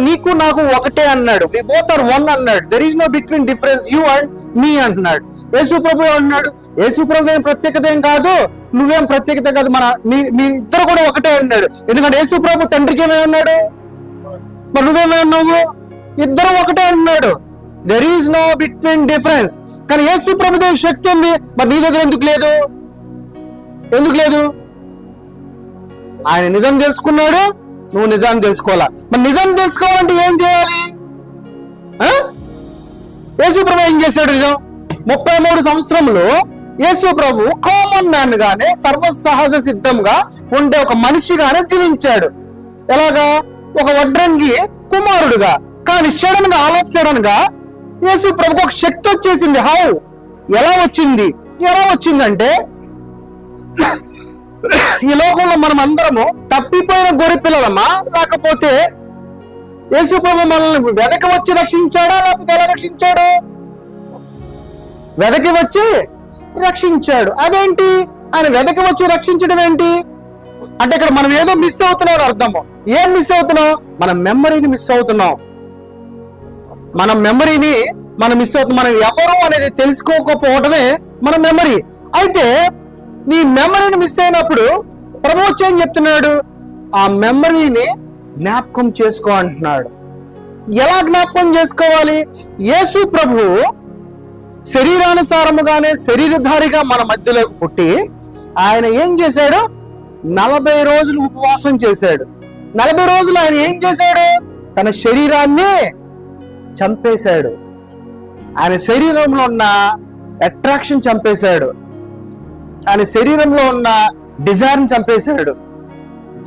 నీకు నాకు ఒకటే అన్నాడు. వి బోత్ ఆర్ వన్ అన్నాడు. There is no between difference you and me అంటున్నాడు. యేసు ప్రభు అన్నాడు. యేసు ప్రభు ఏం ప్రత్యేకత ఏం కాదు, నువ్వేం ప్రత్యేకత కాదు, మీ ఇద్దరు కూడా ఒకటే అన్నాడు. ఎందుకంటే యేసు ప్రభు తండ్రికి ఏమన్నాడు? మరి నువ్వేమన్నావు? ఇద్దరు ఒకటే అన్నాడు. There is no between difference. కానీ యేసు ప్రభు దగ్గర శక్తి ఉంది, మరి నీ దగ్గర ఎందుకు లేదు? ఎందుకు లేదు? ఆయన నిజం తెలుసుకున్నాడు, నువ్వు నిజాన్ని తెలుసుకోవాలా. మరి నిజం తెలుసుకోవాలంటే ఏం చేయాలి? యేసు ప్రభు ఏం చేశాడు? నిజం 33 సంవత్సరంలో యేసు ప్రభు కామన్ మ్యాన్ గానే, సర్వసహజ సిద్ధంగా ఉండే ఒక మనిషిగానే జీవించాడు. ఎలాగా? ఒక వడ్రంగి కుమారుడుగా. కానీ సడన్ గా, ఆల్ ఆఫ్ సడన్ గా యేసు ప్రభుకు ఒక శక్తి వచ్చేసింది. హౌ? ఎలా వచ్చిందంటే ఈ లోకంలో మనం అందరము తప్పిపోయిన గొర్రె పిల్లలమా, లేకపోతే యేసు ప్రభు మనల్ని వెదకి వచ్చి రక్షించాడా, లేకపోతే ఎలా రక్షించాడు? వెదకి వచ్చి రక్షించాడు. అదేంటి? ఆయన వెదకి వచ్చి రక్షించడం ఏంటి అంటే ఇక్కడ మనం ఏదో మిస్ అవుతున్నాం అర్థము. ఏం మిస్ అవుతున్నాం? మన మెమరీని మిస్ అవుతున్నాం. మన మెమరీని మనం మిస్ అవుతున్నాం. మనం ఎవరు అనేది తెలుసుకోకపోవటమే మన మెమరీ. అయితే నీ మెమరీని మిస్ అయినప్పుడు ప్రభు వచ్చి ఏం చెప్తున్నాడు? ఆ మెమరీని జ్ఞాపకం చేసుకో అంటున్నాడు. ఎలా జ్ఞాపకం చేసుకోవాలి? యేసు ప్రభు శరీరానుసారముగానే శరీరధారిగా మన మధ్యలోకి పుట్టి ఆయన ఏం చేశాడు? 40 రోజులు ఉపవాసం చేశాడు. 40 రోజులు ఆయన ఏం చేశాడు? తన శరీరాన్ని చంపేశాడు. ఆయన శరీరంలో ఉన్న అట్రాక్షన్ చంపేశాడు. ఆయన శరీరంలో ఉన్న డిజైర్ చంపేశాడు.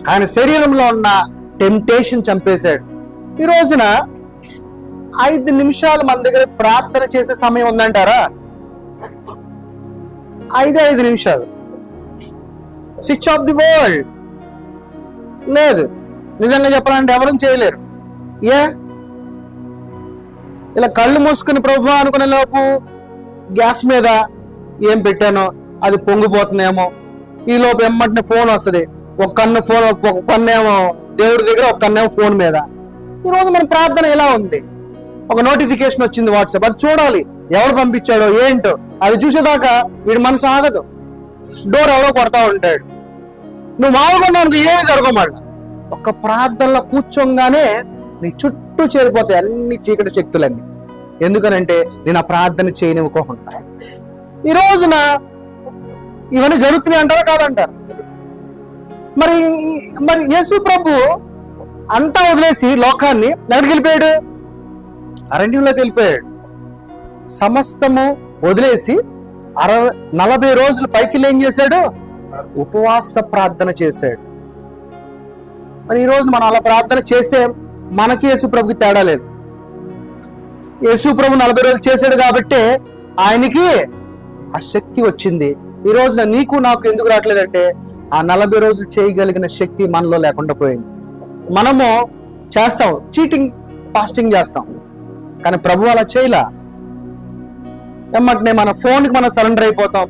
ఆయన శరీరంలో ఉన్న టెంప్టేషన్ చంపేశాడు. ఈ రోజున 5 నిమిషాలు మన దగ్గర ప్రార్థన చేసే సమయం ఉందంటారా? 5 నిమిషాలు స్విచ్ ఆఫ్ ది వరల్డ్. లేదు, నిజంగా చెప్పాలంటే ఎవరూ చేయలేరు. ఇలా కళ్ళు మూసుకుని ప్రభు అనుకునే లోపు గ్యాస్ మీద ఏం పెట్టానో అది పొంగిపోతుందేమో, ఈ లోపు ఎమ్మటిని ఫోన్ వస్తుంది. ఒక కన్నేమో దేవుడి దగ్గర, ఒక కన్నేమో ఫోన్ మీద. ఈరోజు మన ప్రార్థన ఎలా ఉంది? ఒక నోటిఫికేషన్ వచ్చింది వాట్సాప్, అది చూడాలి, ఎవరు పంపించాడో ఏంటో. అది చూసేదాకా వీడి మనసు ఆగదు. డోర్ ఎవరో కొడతా ఉంటాడు. నువ్వు మామూలుగా ఏమి జరగమాట. ఒక ప్రార్థనలో కూర్చోగానే నీ చుట్టూ చేరిపోతాయి అన్ని చీకటి శక్తులన్నీ. ఎందుకనంటే నేను ఆ ప్రార్థన చేయనివ్వకుండా. ఈ రోజున ఇవన్నీ జరుగుతున్నాయి అంటారా కాదంటారు? మరి యేసు ప్రభు అంతా వదిలేసి లోకాన్ని ఎక్కడికి వెళ్ళిపోయాడు? అరణ్యంలోకి వెళ్ళిపోయాడు. సమస్తము వదిలేసి 40 రోజులు పైకి ఏం చేశాడు? ఉపవాస ప్రార్థన చేశాడు. మరి ఈ రోజు మనం అలా ప్రార్థన చేస్తే మనకి యేసు ప్రభుకి తేడా లేదు. యేసు ప్రభు 40 రోజులు చేశాడు కాబట్టి ఆయనకి ఆ శక్తి వచ్చింది. ఈ రోజున నీకు నాకు ఎందుకు రావట్లేదంటే ఆ 40 రోజులు చేయగలిగిన శక్తి మనలో లేకుండా పోయింది. మనము చేస్తాం, చీటింగ్ ఫాస్టింగ్ చేస్తాం, కానీ ప్రభు అలా చేయలా. ఎమ్మటనే మన ఫోన్కి మనం సరెండర్ అయిపోతాం,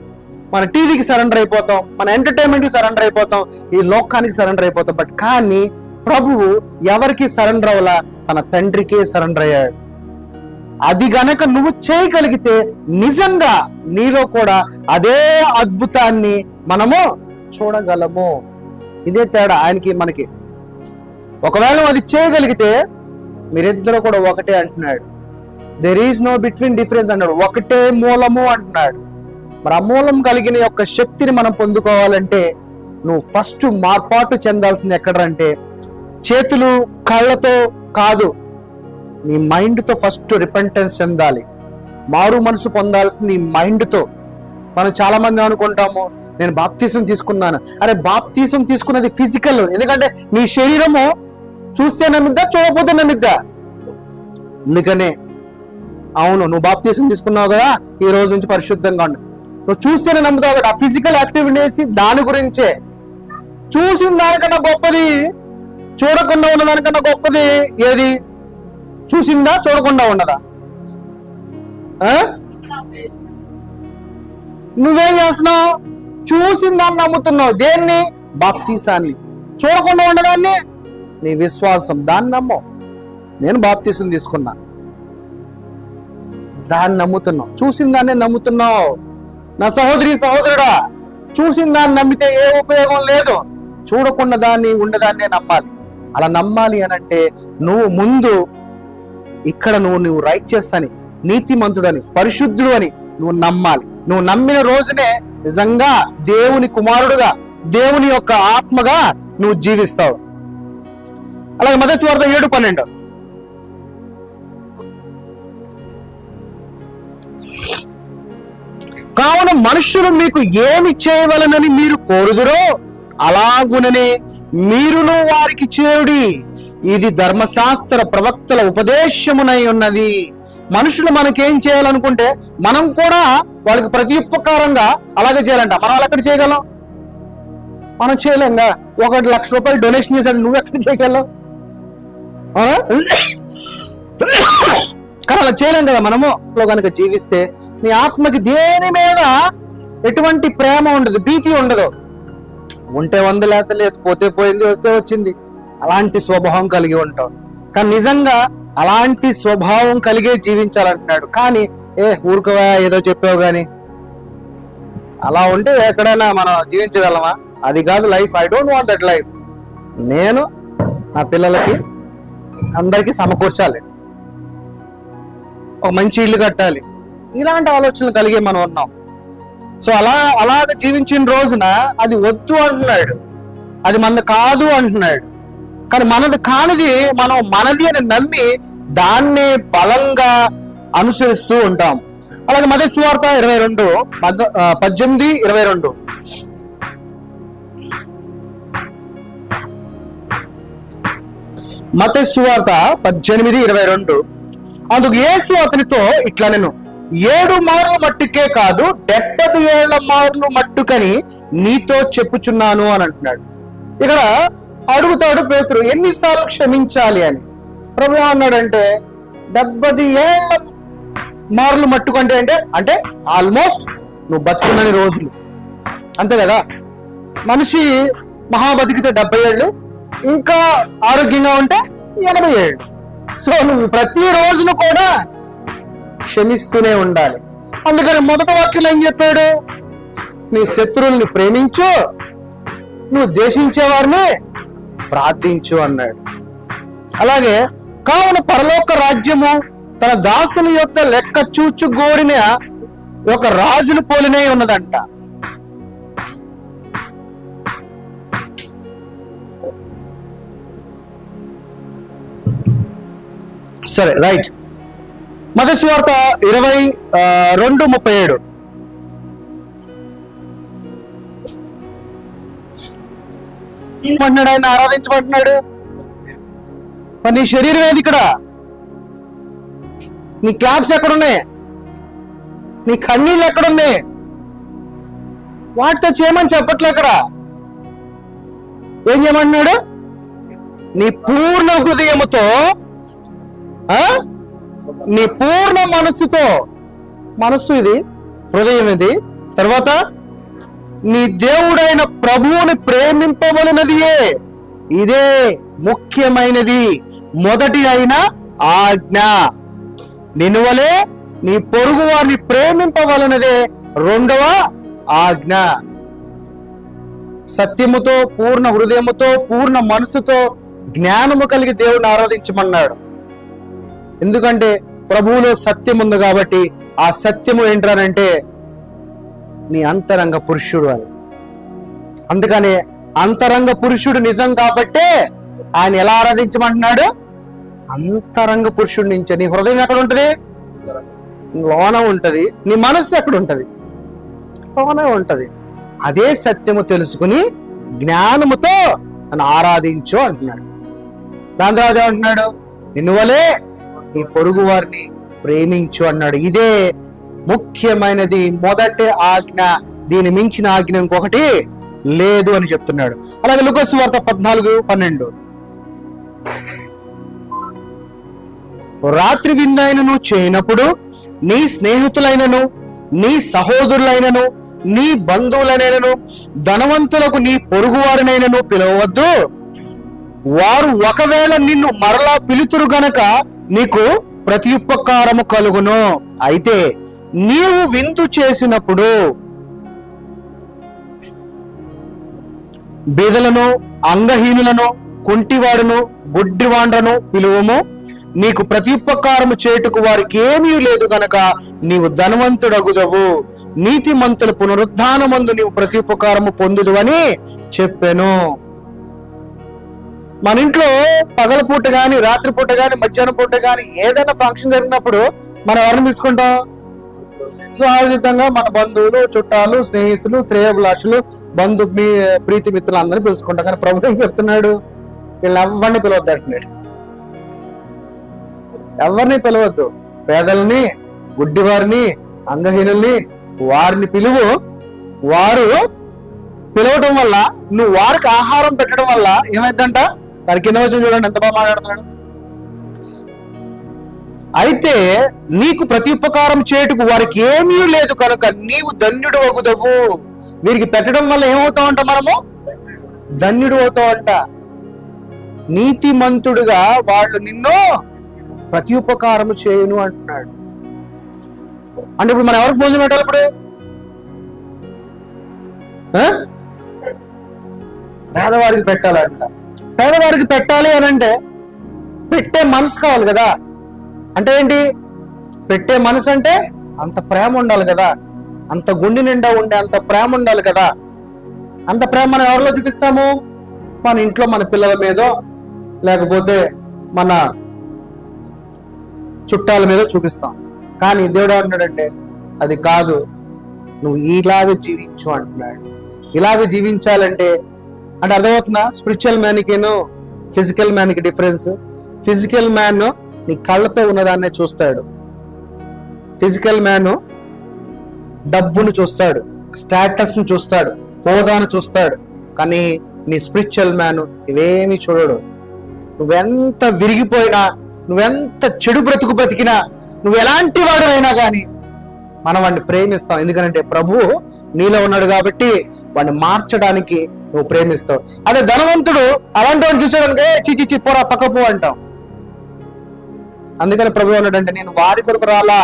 మన టీవీకి సరెండర్ అయిపోతాం, మన ఎంటర్టైన్మెంట్కి సరెండర్ అయిపోతాం, ఈ లోకానికి సరెండర్ అయిపోతాం. బట్ కానీ ప్రభువు ఎవరికి సరెండర్ అవ్వాలా? తన తండ్రికే సరెండర్ అయ్యాడు. అది గనక నువ్వు చేయగలిగితే నిజంగా నీలో కూడా అదే అద్భుతాన్ని మనము చూడగలము. ఇదే తేడా ఆయనకి మనకి. ఒకవేళ అది చేయగలిగితే మీరిద్దరూ కూడా ఒకటే అంటున్నాడు. There is no between difference అన్నాడు. ఒకటే మూలము అంటున్నాడు. మరి ఆ మూలం కలిగిన యొక్క శక్తిని మనం పొందుకోవాలంటే నువ్వు ఫస్ట్ మార్పాటు చెందాల్సింది ఎక్కడంటే చేతులు కళ్ళతో కాదు, నీ మైండ్తో ఫస్ట్ రిపెంటెన్స్ చెందాలి. మారు మనసు పొందాల్సింది నీ మైండ్తో. మనం చాలా మంది అనుకుంటాము నేను బాప్తీసం తీసుకున్నాను. అరే బాప్తీసం తీసుకున్నది ఫిజికల్. ఎందుకంటే నీ శరీరము చూస్తే నమ్మిద్దా, చూడకపోతే నమ్మిద్దా. అందుకనే అవును నువ్వు బాప్తీసం తీసుకున్నావు కదా, ఈ రోజు నుంచి పరిశుద్ధంగా ఉండు. నువ్వు చూస్తేనే నమ్ముతావు కదా. ఆ ఫిజికల్ యాక్టివిటీస్ దాని గురించే. చూసిన దానికన్నా గొప్పది చూడకుండా ఉన్నదానికన్నా గొప్పది ఏది? చూసిందా చూడకుండా ఉన్నదా? నువ్వేం చేస్తున్నావు? చూసిన దాన్ని నమ్ముతున్నావు. దేన్ని? బాప్తీసాన్ని. చూడకుండా ఉన్నదాన్ని నీ విశ్వాసం, దాన్ని నమ్ము. నేను బాప్తీసం తీసుకున్నా, దాన్ని నమ్ముతున్నావు. చూసిన దాన్ని నమ్ముతున్నావు. నా సహోదరి సహోదరుడా, చూసిన దాన్ని నమ్మితే ఏ ఉపయోగం లేదు. చూడకుండా దాన్ని ఉండదాన్నే నమ్మాలి. అలా నమ్మాలి అని అంటే నువ్వు ముందు ఇక్కడ నువ్వు రైట్‌యస్ అని, నీతిమంతుడని, పరిశుద్ధుడు అని నువ్వు నమ్మాలి. నువ్వు నమ్మిన రోజునే నిజంగా దేవుని కుమారుడుగా, దేవుని యొక్క ఆత్మగా నువ్వు జీవిస్తావు. అలాగే మత్తయి సువార్త 7:12 కావున మనుషులు మీకు ఏమి చేయవలనని మీరు కోరుదురో అలాగుననే మీరును వారికి చేయుడి. ఇది ధర్మశాస్త్ర ప్రవక్తల ఉపదేశమునై ఉన్నది. మనుషులు మనకేం చేయాలనుకుంటే మనం కూడా వాళ్ళకి ప్రతి ఉపకారంగా అలాగే చేయాలంట. మనం వాళ్ళు ఎక్కడ చేయగలం? మనం చేయలేంగా. 1 లక్ష రూపాయలు డొనేషన్ చేశాడు, నువ్వు ఎక్కడ చేయగలవు? కానీ అలా చేయలేం కదా మనము. కనుక జీవిస్తే నీ ఆత్మకి దేని మీద ఎటువంటి ప్రేమ ఉండదు, భీతి ఉండదు. ఉంటే 100 లేత లేదు, పోతే పోయింది, వస్తే వచ్చింది. అలాంటి స్వభావం కలిగి ఉంటావు. కానీ నిజంగా అలాంటి స్వభావం కలిగే జీవించాలంటున్నాడు. కానీ ఊరుకోవా ఏదో చెప్పావు కానీ అలా ఉంటే ఎక్కడైనా మనం జీవించగలమా? అది కాదు life. I don't want that life. నేను నా పిల్లలకి అందరికీ సమకూర్చాలి, ఒక మంచి ఇల్లు కట్టాలి, ఇలాంటి ఆలోచనలు కలిగే మనం ఉన్నాం. సో అలాగ జీవించిన రోజున అది వద్దు అంటున్నాడు, అది మనది కాదు అంటున్నాడు. కానీ మనది కానిది మనం మనది అని నమ్మి దాన్ని బలంగా అనుసరిస్తూ ఉంటాం. అలాగే మత్తయి సువార్త 18:22 మత్తయి సువార్త 18:22 అందుకు యేసు అతనితో ఇట్లా నేను 7 మార్లు మట్టుకే కాదు 70 ఏళ్ల మార్లు మట్టుకని నీతో చెప్పుచున్నాను అని అంటున్నాడు. ఇక్కడ అడుగుతాడు పేతురు, ఎన్నిసార్లు క్షమించాలి అని. ప్రభు అన్నాడంటే 70 ఏళ్ల మార్లు మట్టుకంటే అంటే ఆల్మోస్ట్ నువ్వు బతుకున్నని రోజులు, అంతే కదా. మనిషి మహా బతికితే 70 ఏళ్ళు, ఇంకా ఆరోగ్యంగా ఉంటే 80 ఏళ్ళు. సో నువ్వు ప్రతి రోజును కూడా క్షమిస్తూనే ఉండాలి. అందుకని మొదటి వాక్యం ఏం చెప్పాడు? నీ శత్రువుల్ని ప్రేమించు, నువ్వు ద్వేషించే వారిని ప్రార్థించు అన్నాడు. అలాగే కావున పరలోక రాజ్యము తన దాసుల యొక్క లెక్క చూచు గోరిన ఒక రాజును పోలినే ఉన్నదంట. సరే, రైట్. మత్తయి సువార్త 22:37. ఏమంటున్నాడు ఆయన? ఆరాధించమంటున్నాడు. మరి నీ శరీరం ఏది? ఇక్కడ నీ క్లాప్స్ ఎక్కడున్నాయి? నీ కన్నీళ్ళు ఎక్కడున్నాయి? వాటితో చేయమని చెప్పట్లే. అక్కడ ఏం చేయమంటున్నాడు? నీ పూర్ణ హృదయముతో, నీ పూర్ణ మనస్సుతో, మనస్సు ఇది, హృదయం ఇది, తర్వాత నీ దేవుడైన ప్రభువుని ప్రేమింపవలనదియే, ఇదే ముఖ్యమైనది, మొదటి అయిన ఆజ్ఞ. నిన్ను వలె నీ పొరుగు వారిని ప్రేమింపవలనదే రెండవ ఆజ్ఞ. సత్యముతో, పూర్ణ హృదయముతో, పూర్ణ మనసుతో, జ్ఞానము కలిగి దేవుడిని ఆరాధించమన్నాడు. ఎందుకంటే ప్రభువులో సత్యం ఉంది కాబట్టి. ఆ సత్యము ఏంటంటే నీ అంతరంగ పురుషుడు అని. అందుకని అంతరంగ పురుషుడు నిజం కాబట్టే ఆయన ఎలా ఆరాధించమంటున్నాడు? అంతరంగ పురుషుడి నుంచి. నీ హృదయం ఎక్కడ ఉంటది? లోన ఉంటది. నీ మనస్సు ఎక్కడ ఉంటది? లోన ఉంటది. అదే సత్యము తెలుసుకుని జ్ఞానముతో నన్ను ఆరాధించు అంటున్నాడు. దాని తర్వాత ఏమంటున్నాడు? నిన్ను వలె నీ పొరుగు వారిని ప్రేమించు అన్నాడు. ఇదే ముఖ్యమైనది, మొదటి ఆజ్ఞ. దీని మించిన ఆజ్ఞ ఇంకొకటి లేదు అని చెప్తున్నాడు. అలాగే లూకా సువార్త 14:12. రాత్రి విందైనను చేయనప్పుడు నీ స్నేహితులైనను, నీ సహోదరులైనను, నీ బంధువులైనను, ధనవంతులకు నీ పొరుగు వారినైనను పిలవవద్దు. వారు ఒకవేళ నిన్ను మరలా పిలుతురు గనక నీకు ప్రత్యుపకారము కలుగును. అయితే నీవు విందు చేసినప్పుడు బీదలను, అంగహీనులను, కుంటివాడును, గుడ్డివాండ్రను పిలువము. నీకు ప్రత్యుపకారము చేయుటకు వారికి ఏమీ లేదు గనక నీవు ధనవంతుడగుదవు. నీతిమంతుల పునరుద్ధానమందు నీవు ప్రత్యుపకారము పొందుదు అని చెప్పాను. మన ఇంట్లో పగలపూట గాని, రాత్రిపూట గాని, మధ్యాహ్నం పూట గాని ఏదైనా ఫంక్షన్ జరిగినప్పుడు మనం ఎవరిని తీసుకుంటాం? సహజంగా మన బంధువులు, చుట్టాలు, స్నేహితులు, శ్రేయోభిలాషులు, ప్రీతి మిత్రులు అందరినీ పిలుచుకుంటాం. కానీ ప్రభు ఏం చెప్తున్నాడు? వీళ్ళని ఎవరిని పిలవద్దు అంటున్నాడు. ఎవరిని పిలవద్దు. పేదల్ని, గుడ్డివారిని, అంగహీనుల్ని, వారిని పిలువు. వారు పిలవటం వల్ల, నువ్వు వారికి ఆహారం పెట్టడం వల్ల ఏమైందంట? దాని కింద వచ్చి చూడండి ఎంత బాగా మాట్లాడుతున్నాడు. అయితే నీకు ప్రత్యుపకారం చేయుటకు వారికి ఏమీ లేదు కనుక నీవు ధన్యుడు అగుదవు. వీరికి పెట్టడం వల్ల ఏమవుతావంట? మనము ధన్యుడు అవుతావంట. నీతిమంతుడుగా వాళ్ళు నిన్ను ప్రత్యుపకారము చేయును అంటున్నాడు. అంటే ఇప్పుడు మనం ఎవరికి భోజనం పెట్టాలి? ఇప్పుడు పేదవారికి పెట్టాలంట. పేదవారికి పెట్టాలి అని అంటే పెట్టే మనసు కావాలి కదా. అంటే ఏంటి? పెట్టే మనసు అంటే అంత ప్రేమ ఉండాలి కదా, అంత గుండె నిండా ఉండే అంత ప్రేమ ఉండాలి కదా. అంత ప్రేమ మనం ఎవరిలో చూపిస్తాము? మన ఇంట్లో మన పిల్లల మీదో, లేకపోతే మన చుట్టాల మీద చూపిస్తాం. కానీ దేవుడు ఏమంటున్నాడంటే అది కాదు, నువ్వు ఇలాగ జీవించు అంటున్నాడు. ఇలాగ జీవించాలంటే అంటే అర్థమవుతుందా? స్పిరిచువల్ మ్యాన్కిను ఫిజికల్ మ్యాన్కి డిఫరెన్స్. ఫిజికల్ మ్యాన్ నీ కళ్ళతో ఉన్నదాన్నే చూస్తాడు, ఫిజికల్ మ్యాన్ డబ్బును చూస్తాడు, స్టేటస్ను చూస్తాడు, హోదాను చూస్తాడు. కానీ నీ స్పిరిచువల్ మ్యాన్ ఇవేమీ చూడడు. నువ్వెంత విరిగిపోయినా, నువ్వెంత చెడు బ్రతుకు బ్రతికినా, నువ్వు ఎలాంటి వాడువైనా కానీ మనం వాడిని ప్రేమిస్తాం. ఎందుకంటే ప్రభువు నీలో ఉన్నాడు కాబట్టి వాడిని మార్చడానికి నువ్వు ప్రేమిస్తావు. అదే ధనవంతుడు అలాంటి వాడిని చూసాడంటే చిచి పోరా పక్కపో అంటాం. అందుకని ప్రభు అన్నాడంటే నేను వారి కొరకు రాలా,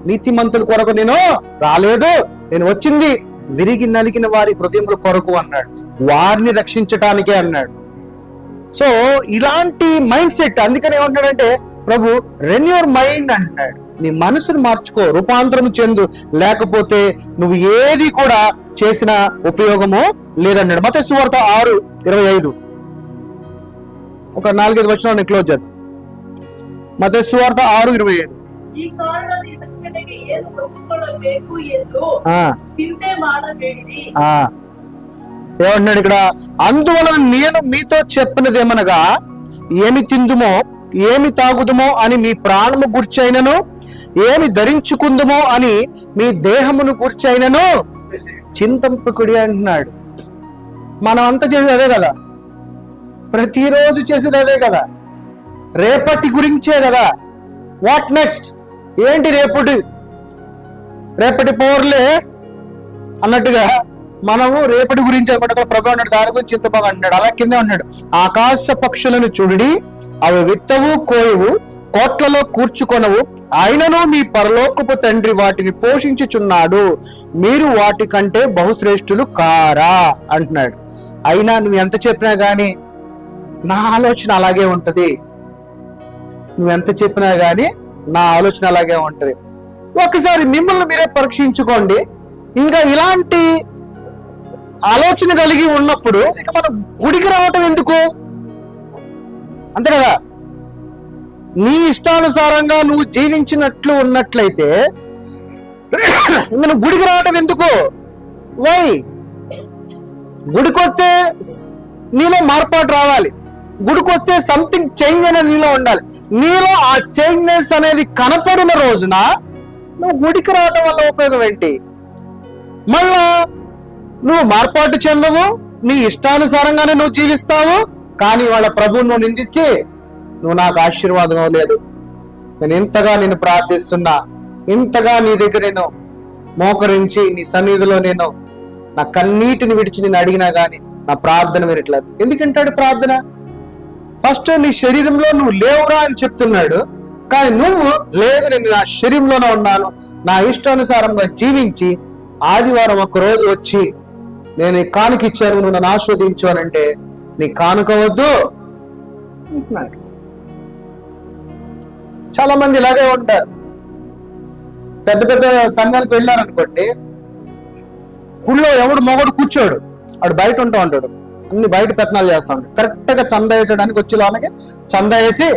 నీతిమంతుల కొరకు నేను రాలేదు, నేను వచ్చింది విరిగి నలిగిన వారి హృదయముల కొరకు అన్నాడు, వారిని రక్షించటానికే అన్నాడు. సో ఇలాంటి మైండ్ సెట్. అందుకని ఏమంటున్నాడంటే ప్రభు రెన్యూర్ మైండ్ అంటున్నాడు. నీ మనసును మార్చుకో, రూపాంతరం చెందు, లేకపోతే నువ్వు ఏది కూడా చేసిన ఉపయోగము లేదన్నాడు. మత్తయి సువార్త 6:25 ఒక 4-5 వచనాలను క్లోజ్ చేద్దాం. మత్తయి సువార్త 6:25. ఏమంటున్నాడు ఇక్కడ? అందువలన నేను మీతో చెప్పినదేమనగా ఏమి తిందుమో ఏమి తాగుదుమో అని మీ ప్రాణము గూర్చైనను, ఏమి ధరించుకుందుమో అని మీ దేహమును గూర్చైనను చింతింపకుడి అంటున్నాడు. మనం అంతా చేసేది అదే కదా, ప్రతిరోజు చేసేది అదే కదా, రేపటి గురించే కదా. What next? ఏంటి రేపటి పౌరులే అన్నట్టుగా మనము రేపటి గురించి అనమాట. ప్రభు అన్నాడు దాని గురించి చింతబాగా అంటున్నాడు. అలా కింద అన్నాడు, ఆకాశ పక్షులను చూడి, అవి విత్తవు కోయవు, కోట్లలో కూర్చుకొనవు, ఆయనను మీ పరలోకపు తండ్రి వాటిని పోషించుచున్నాడు, మీరు వాటి కంటే బహుశ్రేష్ఠులు కారా అంటున్నాడు. అయినా నువ్వు ఎంత చెప్పినా గాని నా ఆలోచన అలాగే ఉంటది. నువ్వెంత చెప్పినా గాని నా ఆలోచన అలాగే ఉంటది. ఒకసారి మిమ్మల్ని మీరే పరీక్షించుకోండి. ఇంకా ఇలాంటి ఆలోచన కలిగి ఉన్నప్పుడు ఇక మనం గుడికి రావటం ఎందుకు? అంతే కదా. నీ ఇష్టానుసారంగా నువ్వు జీవించినట్లు ఉన్నట్లయితే నువ్వు గుడికి రావటం ఎందుకు? వై? గుడికొస్తే నీలో మార్పాటు రావాలి, గుడికొస్తే సంథింగ్ చేంజ్ అనేది నీలో ఉండాలి. నీలో ఆ చేంజ్నెస్ అనేది కనపడిన రోజున నువ్వు గుడికి రావటం వల్ల ఉపయోగం ఏంటి? మళ్ళా నువ్వు మార్పాటు చెందవు, నీ ఇష్టానుసారంగానే నువ్వు జీవిస్తావు. కానీ వాళ్ళ ప్రభువు నువ్వు నిందించి నువ్వు నాకు ఆశీర్వాదం లేదు, నేను ఇంతగా నేను ప్రార్థిస్తున్నా, ఇంతగా నీ దగ్గర నేను మోకరించి నీ సన్నిధిలో నేను నా కన్నీటిని విడిచి నేను అడిగినా గాని నా ప్రార్థన వినట్లేదు. ఎందుకంటాడు ప్రార్థన? ఫస్ట్ నీ శరీరంలో నువ్వు లేవురా అని చెప్తున్నాడు, కానీ నువ్వు లేదు, నేను నా శరీరంలోనే ఉన్నాను, నా ఇష్టానుసారంగా జీవించి ఆదివారం ఒక రోజు వచ్చి నేను ఈ కానుక ఇచ్చాను, నువ్వు నన్ను ఆస్వాదించు అని అంటే నీ కానుక వద్దు అంటున్నాడు. చాలా మంది ఇలాగే ఉంటారు. పెద్ద పెద్ద సంఘానికి వెళ్ళారనుకోండి, గుళ్ళో ఎవడు మొగడు కూర్చోడు, వాడు బయట ఉంటా ఉంటాడు, అన్ని బయట పెత్తనాలు చేస్తా ఉంటాడు. కరెక్ట్ గా చందా వేసడానికి వచ్చి లోనకి చందా వేసి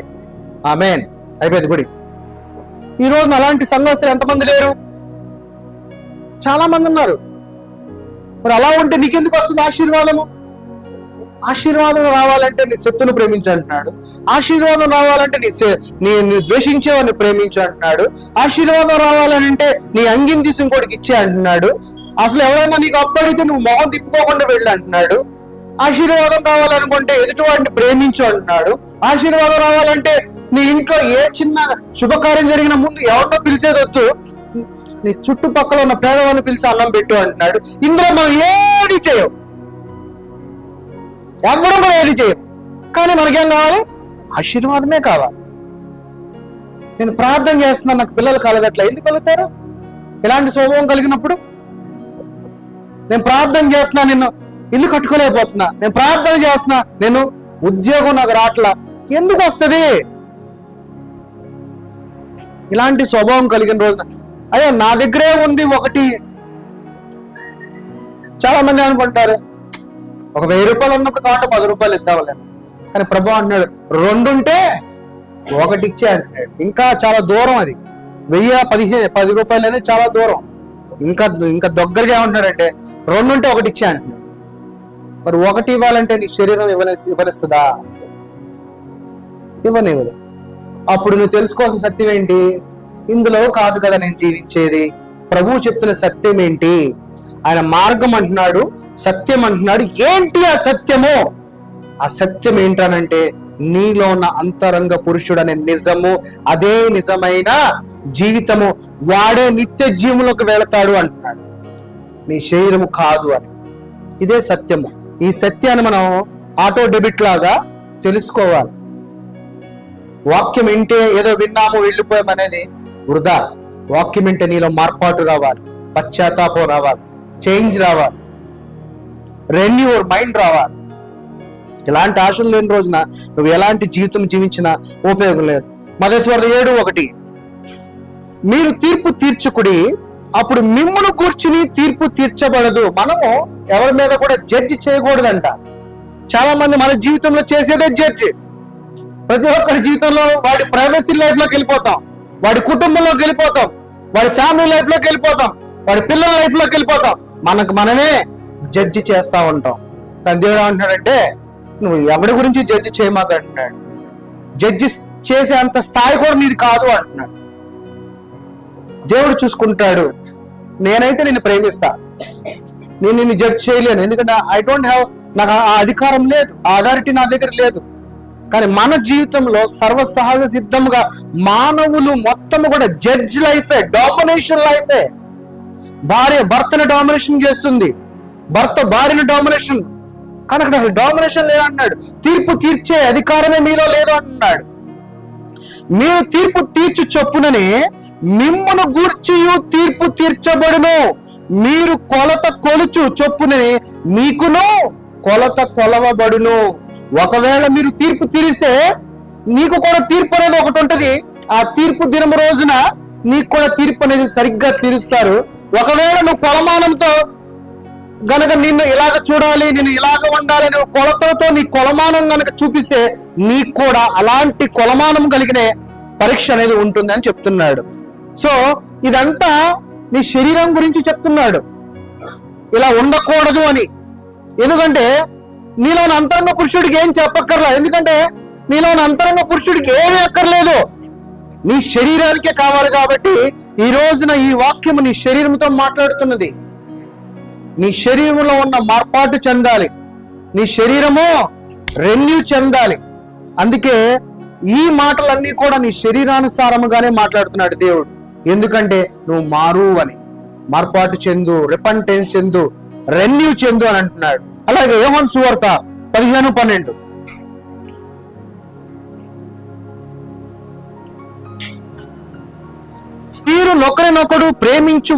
ఆమేన్ అయిపోయింది గుడి. ఈ రోజున అలాంటి సంఘస్థులు ఎంతమంది లేరు? చాలా మంది ఉన్నారు. మరి అలా ఉంటే నీకెందుకు వస్తుంది ఆశీర్వాదము? ఆశీర్వాదం రావాలంటే నీ శత్రువును ప్రేమించు అంటున్నాడు. ఆశీర్వాదం రావాలంటే నీ ద్వేషించేవాడిని ప్రేమించు అంటున్నాడు. ఆశీర్వాదం రావాలంటే నీ అంగిని తీసి ఇంకోటికి ఇచ్చే అంటున్నాడు. అసలు ఎవరైనా నీకు అప్పడితే నువ్వు మొహం తిప్పుకోకుండా వెళ్ళి అంటున్నాడు. ఆశీర్వాదం రావాలనుకుంటే ఎదుటివాడిని ప్రేమించు అంటున్నాడు. ఆశీర్వాదం రావాలంటే నీ ఇంట్లో ఏ చిన్న శుభకార్యం జరిగిన ముందు ఎవరినో పిలిచేదొద్దు, నీ చుట్టుపక్కల ఉన్న పేదవాడిని పిలిచి అన్నం పెట్టు అంటున్నాడు. ఇందులో మనం ఏది చేయం, ఎవరు కూడా ఏది చేయం. కానీ మనకేం కావాలి? ఆశీర్వాదమే కావాలి. నేను ప్రార్థన చేస్తున్నాను, నాకు పిల్లలు కలగట్లే. ఎందుకు కలుగుతారు? ఇలాంటి స్వభావం కలిగినప్పుడు. నేను ప్రార్థన చేస్తున్నా, నేను ఇల్లు కట్టుకోలేకపోతున్నా. నేను ప్రార్థన చేస్తున్నా, నేను ఉద్యోగం నాకు రాట్లా. ఎందుకు వస్తుంది? ఇలాంటి స్వభావం కలిగిన రోజున అయ్యో నా దగ్గరే ఉంది ఒకటి. చాలా మంది అనుకుంటారు ఒక 1000 రూపాయలు ఉన్నప్పుడు కాబట్టి 10 రూపాయలు ఇద్దామలే. కానీ ప్రభు అంటున్నాడు 2 ఉంటే 1 ఇచ్చే అంటున్నాడు. ఇంకా చాలా దూరం అది. 10 రూపాయలు అనేది చాలా దూరం. ఇంకా దగ్గరగా ఏమంటున్నాడంటే 2 ఉంటే 1 ఇచ్చే అంటున్నాడు. మరి 1 ఇవ్వాలంటే నీ శరీరం ఇవ్వనిస్తుందా? ఇవ్వనివ్వదు. అప్పుడు నువ్వు తెలుసుకోవాల్సిన సత్యం ఏంటి? ఇందులో కాదు కదా నేను జీవించేది. ప్రభువు చెప్తున్న సత్యం ఏంటి? ఆయన మార్గం అంటున్నాడు, సత్యం అంటున్నాడు. ఏంటి ఆ సత్యము? ఆ సత్యం ఏంటనంటే నీలో ఉన్న అంతరంగ పురుషుడు అనే నిజము, అదే నిజమైన జీవితము. వాడే నిత్య జీవంలోకి వెళతాడు అంటున్నాడు, నీ శరీరము కాదు అని. ఇదే సత్యము. ఈ సత్యాన్ని మనం ఆటో డెబిట్ లాగా తెలుసుకోవాలి. వాక్యం వింటే ఏదో విన్నాము వెళ్ళిపోయాం అనేది వృధా. వాక్యం వింటే నీలో మార్పాటు రావాలి, పశ్చాత్తాపం రావాలి, చేంజ్ రావాలి, రెన్యూ యువర్ మైండ్ రావాలి. ఇలాంటి ఆశలు లేని రోజున నువ్వు ఎలాంటి జీవితం జీవించినా ఉపయోగం లేదు. మత్తయి 7:1, మీరు తీర్పు తీర్చుకుడి, అప్పుడు మిమ్మును కూర్చుని తీర్పు తీర్చబడదు. మనము ఎవరి మీద కూడా జడ్జి చేయకూడదంట. చాలా మంది మన జీవితంలో చేసేదే జడ్జి. ప్రతి ఒక్కరి జీవితంలో వాడి ప్రైవసీ లైఫ్ లోకి వెళ్ళిపోతాం, వాడి కుటుంబంలోకి వెళ్ళిపోతాం, వాడి ఫ్యామిలీ లైఫ్ లోకి వెళ్ళిపోతాం, వాడి పిల్లల లైఫ్ లోకి వెళ్ళిపోతాం. మనకు మనమే జడ్జి చేస్తా ఉంటాం. కానీ దేవుడు ఏమంటున్నాడంటే నువ్వు ఎవరి గురించి జడ్జి చేయమాక అంటున్నాడు. జడ్జి చేసే అంత స్థాయి కూడా నీది కాదు అంటున్నాడు. దేవుడు చూసుకుంటాడు. నేనైతే నిన్ను ప్రేమిస్తా, నేను నిన్ను జడ్జ్ చేయలేను, ఎందుకంటే ఐ డోంట్ హ్యావ్, నాకు ఆ అధికారం లేదు, ఆ అథారిటీ నా దగ్గర లేదు. కానీ మన జీవితంలో సర్వసహజ సిద్ధంగా మానవులు మొత్తం కూడా జడ్జ్ లైఫే, డామినేషన్ లైఫే. భార్య భర్తను డామినేషన్ చేస్తుంది, భర్త భార్యను డామినేషన్. కానీ అక్కడ డామినేషన్ లేదంటున్నాడు. తీర్పు తీర్చే అధికారమే మీలో లేదు అంటున్నాడు. మీరు తీర్పు తీర్చు చొప్పుననే మిమ్మును గూర్చియు తీర్పు తీర్చబడును. మీరు కొలత కొలుచు చొప్పుననే మీకును కొలత కొలవబడును. ఒకవేళ మీరు తీర్పు తీరిస్తే నీకు కూడా తీర్పు అనేది ఒకటి ఉంటది. ఆ తీర్పు దినం రోజున నీకు కూడా తీర్పు అనేది సరిగ్గా తీరుస్తారు. ఒకవేళ నువ్వు కొలమానంతో గనక నిన్ను ఇలాగ చూడాలి, నేను ఇలాగ ఉండాలి అనే కొలతలతో నీ కొలమానం గనక చూపిస్తే నీకు కూడా అలాంటి కొలమానం కలిగిన పరీక్ష అనేది ఉంటుంది అని చెప్తున్నాడు. సో ఇదంతా నీ శరీరం గురించి చెప్తున్నాడు, ఇలా ఉండకూడదు అని. ఎందుకంటే నీలోని అంతరంగ పురుషుడికి ఏం చెప్పక్కర్లా, ఎందుకంటే నీలోని అంతరంగ పురుషుడికి ఏమీ అక్కర్లేదు, నీ శరీరానికే కావాలి. కాబట్టి ఈ రోజున ఈ వాక్యము నీ శరీరంతో మాట్లాడుతున్నది. నీ శరీరంలో ఉన్న మార్పాటు చెందాలి, నీ శరీరము రెన్యూ చెందాలి. అందుకే ఈ మాటలన్నీ కూడా నీ శరీరానుసారముగానే మాట్లాడుతున్నాడు దేవుడు. ఎందుకంటే నువ్వు మారు అని, మార్పాటు చెందు, రిపెంటెన్స్ చెందు, రెన్యూ చెందు అని అంటున్నాడు. అలాగే యోహాను సువార్త 15:12, మీరు నొకరినొకడు ప్రేమించు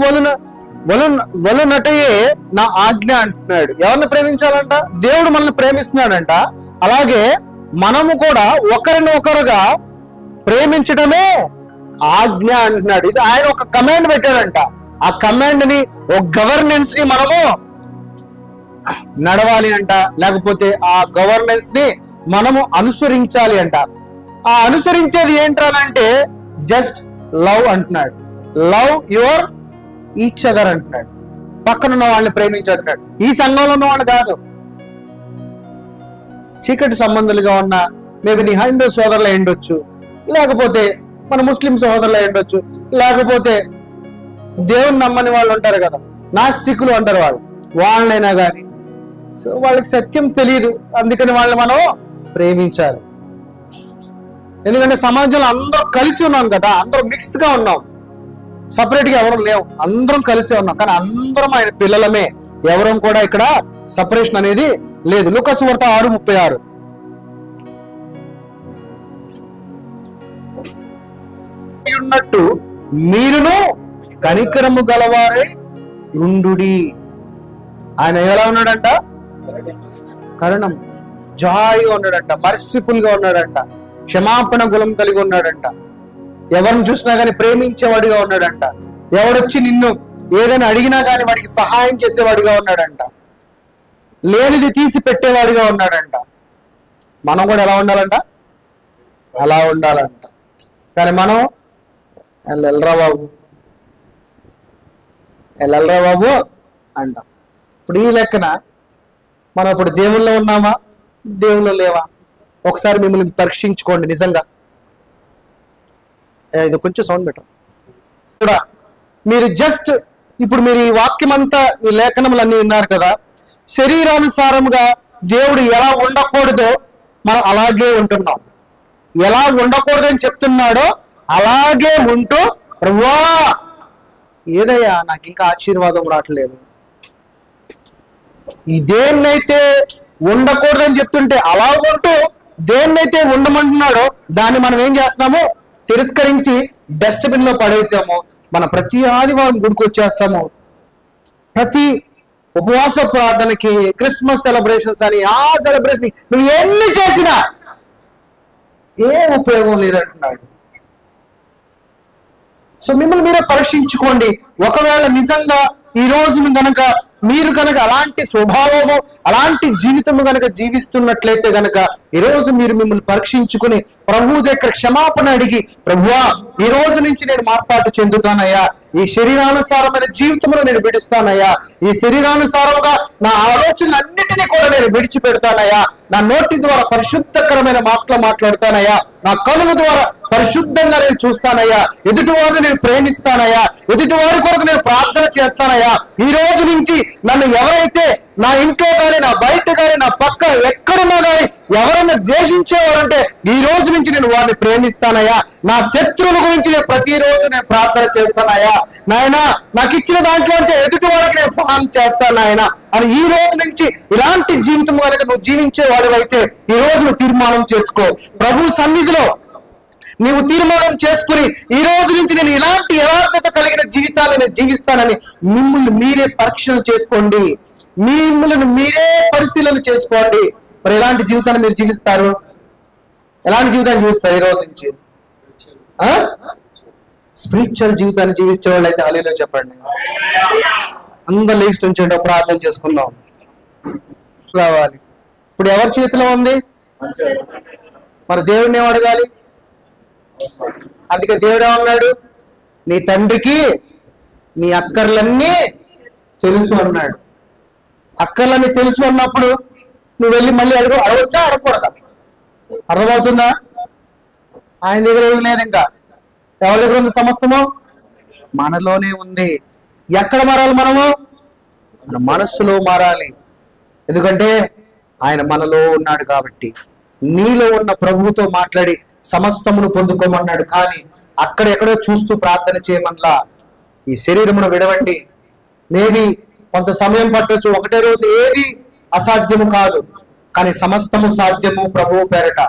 వలనటయే నా ఆజ్ఞ అంటున్నాడు. ఎవరిని ప్రేమించాలంట? దేవుడు మనల్ని ప్రేమిస్తున్నాడంట. అలాగే మనము కూడా ఒకరిని ఒకరుగా ప్రేమించడమే ఆజ్ఞ అంటున్నాడు. ఇది ఆయన ఒక కమాండ్ పెట్టాడంట. ఆ కమాండ్ ని, ఒక గవర్నెన్స్ ని మనము నడవాలి అంట, లేకపోతే ఆ గవర్నెన్స్ ని మనము అనుసరించాలి అంట. ఆ అనుసరించేది ఏంటంటే జస్ట్ లవ్ అంటున్నాడు. లవ్ యువర్ ఈచ్ అదర్ అంటున్నాడు. పక్కనున్న వాళ్ళని ప్రేమించంటున్నాడు. ఈ సంఘంలో ఉన్న వాళ్ళు కాదు, చీకటి సంబంధులుగా ఉన్న మేబీ నీ హైందవ సోదరులు ఉండొచ్చు, లేకపోతే మన ముస్లిం సోదరులు ఉండొచ్చు, లేకపోతే దేవుని నమ్మని వాళ్ళు ఉంటారు కదా, నాస్తికులు అంటారు వాళ్ళైనా కానీ. సో వాళ్ళకి సత్యం తెలియదు, అందుకని వాళ్ళని మనం ప్రేమించాలి. ఎందుకంటే సమాజంలో అందరం కలిసి ఉన్నాం కదా, అందరం మిక్స్ గా ఉన్నాం, సపరేట్ గా ఎవరు లేవు, అందరం కలిసే ఉన్నాం. కానీ అందరం ఆయన పిల్లలమే, ఎవరం కూడా ఇక్కడ సపరేషన్ అనేది లేదు. లూకా సువార్త 6:36, ఉన్నట్టు మీరును కనికరము గలవారే ఉండుడి. ఆయన ఎలా ఉన్నాడంట? కరుణం, జాయిగా ఉన్నాడంట, మర్సిఫుల్ గా ఉన్నాడంట, క్షమాపణ గుణం కలిగి ఉన్నాడంట, ఎవరిని చూసినా కానీ ప్రేమించేవాడిగా ఉన్నాడంట, ఎవడొచ్చి నిన్ను ఏదైనా అడిగినా కానీ వాడికి సహాయం చేసేవాడిగా ఉన్నాడంట, లేనిది తీసి పెట్టేవాడిగా ఉన్నాడంట. మనం కూడా ఎలా ఉండాలంట? అలా ఉండాలంట. కానీ మనం వెళ్ళరా బాబు అంటాం. ఇప్పుడు ఈ లెక్కన మనం ఇప్పుడు దేవుల్లో ఉన్నామా, దేవుల్లో లేవా? ఒకసారి మిమ్మల్ని పరీక్షించుకోండి. నిజంగా ఇది కొంచెం సౌండ్ బెటర్. కూడా మీరు జస్ట్ ఇప్పుడు మీరు ఈ వాక్యం అంతా ఈ లేఖనములన్నీ విన్నారు కదా, శరీరానుసారముగా దేవుడు ఎలా ఉండకూడదో మనం అలాగే ఉంటున్నాం. ఎలా ఉండకూడదని చెప్తున్నాడో అలాగే ఉంటూ, ప్రభువా ఏదయ్యా నాకు ఇంకా ఆశీర్వాదం రావట్లేదు, ఈ దేన్నైతే ఉండకూడదని చెప్తుంటే అలా ఉంటూ దేన్నైతే ఉండమంటున్నాడో దాన్ని మనం ఏం చేస్తున్నాము, తిరస్కరించి డస్ట్బిన్ లో పడేసాము. మన ప్రతి ఆదివారం గుడికి వచ్చేస్తాము, ప్రతి ఉపవాస ప్రార్థనకి, క్రిస్మస్ సెలబ్రేషన్స్ అని, ఆ సెలబ్రేషన్ నువ్వు ఎన్ని చేసినా ఏం ఉపయోగం లేదంటున్నాడు. సో మిమ్మల్ని మీరే పరీక్షించుకోండి. ఒకవేళ నిజంగా ఈ రోజును గనక మీరు కనుక అలాంటి స్వభావము, అలాంటి జీవితము గనక జీవిస్తున్నట్లయితే గనక ఈ రోజు మీరు మిమ్మల్ని పరీక్షించుకుని ప్రభు దగ్గర క్షమాపణ అడిగి, ప్రభువా ఈ రోజు నుంచి నేను మార్పాటు చెందుతానయ్యా, ఈ శరీరానుసారమైన జీవితంలో నేను విడుస్తానయ్యా, ఈ శరీరానుసారంగా నా ఆలోచనలన్నిటినీ కూడా నేను విడిచిపెడతానయ్యా, నా నోటి ద్వారా పరిశుద్ధకరమైన మాటలు మాట్లాడతానయ్యా, నా కనుల ద్వారా పరిశుద్ధంగా నేను చూస్తానయ్యా, ఎదుటి వారిని నేను ప్రేమిస్తానయ్యా, ఎదుటి వారి కొరకు నేను ప్రార్థన చేస్తానయ్యా. ఈ రోజు నుంచి నన్ను ఎవరైతే నా ఇంట్లో కానీ, నా బయట కానీ, నా పక్క ఎక్కడున్నా కానీ ఎవరైనా ద్వేషించేవారంటే ఈ రోజు నుంచి నేను వారిని ప్రేమిస్తానయ్యా, నా శత్రువుల గురించి నేను ప్రతిరోజు నేను ప్రార్థన చేస్తానయ్యా, నాయన నాకు ఇచ్చిన దాంట్లో అంటే ఎదుటి వారికి నేను సహాయం చేస్తాను ఆయన అని ఈ రోజు నుంచి ఇలాంటి జీవితం కనుక నువ్వు జీవించేవాడు అయితే ఈ రోజు నువ్వు తీర్మానం చేసుకో. ప్రభు సన్నిధిలో నీవు తీర్మానం చేసుకుని ఈ రోజు నుంచి నేను ఇలాంటి యథార్థత కలిగిన జీవితాన్ని నేను జీవిస్తానని మిమ్మల్ని మీరే పరీక్షలు చేసుకోండి, మిమ్మల్ని మీరే పరిశీలన చేసుకోండి. మరి ఎలాంటి జీవితాన్ని మీరు జీవిస్తారు? ఎలాంటి జీవితాన్ని జీవిస్తారు ఈ రోజు నుంచి? స్పిరిచువల్ జీవితాన్ని జీవించే వాళ్ళు అయితే హల్లెలూయా చెప్పండి. అందరు లేచి ఉంచండి, ప్రార్థన చేసుకుందాం. రావాలి. ఇప్పుడు ఎవరి చేతిలో ఉంది? మరి దేవుడిని ఏం అడగాలి? అందుకే దేవుడు ఏమన్నాడు, నీ తండ్రికి నీ అక్కర్లన్నీ తెలుసు అన్నాడు. అక్కర్లన్నీ తెలుసు అన్నప్పుడు నువ్వు వెళ్ళి మళ్ళీ అడగొచ్చా, అడగకూడదా? అర్థమవుతుందా? ఆయన దగ్గర ఏమి లేదు. ఇంకా ఎవరి దగ్గర ఉంది సమస్తము? మనలోనే ఉంది. ఎక్కడ మారాలి మనము? మన మనస్సులో మారాలి. ఎందుకంటే ఆయన మనలో ఉన్నాడు కాబట్టి. నీలో ఉన్న ప్రభువుతో మాట్లాడి సమస్తమును పొందుకోమన్నాడు. కానీ అక్కడెక్కడో చూస్తూ ప్రార్థన చేయమనలా. ఈ శరీరమును విడవండి. మేబీ కొంత సమయం పట్టొచ్చు, ఒకటే రోజు ఏది అసాధ్యము కాదు, కానీ సమస్తము సాధ్యము ప్రభువు పేరట.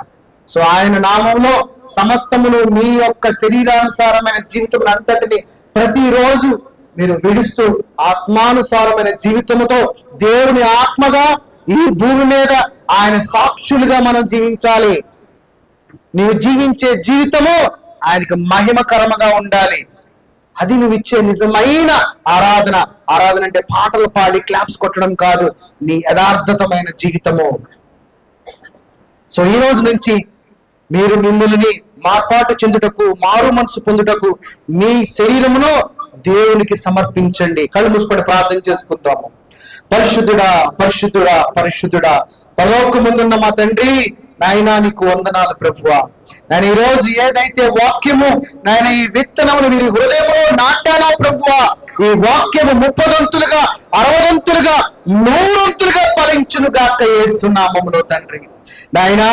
సో ఆయన నామంలో సమస్తమును మీ యొక్క శరీరానుసారమైన జీవితం అంతటిని ప్రతిరోజు మీరు విడుస్తూ ఆత్మానుసారమైన జీవితముతో దేవుని ఆత్మగా ఈ భూమి మీద ఆయన సాక్షులుగా మనం జీవించాలి. నీవు జీవించే జీవితము ఆయనకు మహిమకరముగా ఉండాలి. అది నువ్వు ఇచ్చే నిజమైన ఆరాధన. ఆరాధన అంటే పాటలు పాడి క్లాప్స్ కొట్టడం కాదు, నీ యథార్థతమైన జీవితము. సో ఈ రోజు నుంచి మీరు మిమ్మల్ని మార్పాటు చెందుటకు, మారు మనసు పొందుటకు మీ శరీరమును దేవునికి సమర్పించండి. కళ్ళు మూసుకొని ప్రార్థన చేసుకుందాము. పరిశుద్ధుడా, పరిశుద్ధుడా, పరిశుద్ధుడా, పరలోకమందున్న మా తండ్రి, నాయనా నీకు వందనాలు ప్రభువా. నేను ఈ రోజు ఏదైతే వాక్యము నాయన ఈ విత్తనమును వీరి హృదయంలో నాటానో ప్రభువా, ఈ వాక్యము 30 60 100 ఫలించును గాక యేసు నామములో తండ్రి. నాయన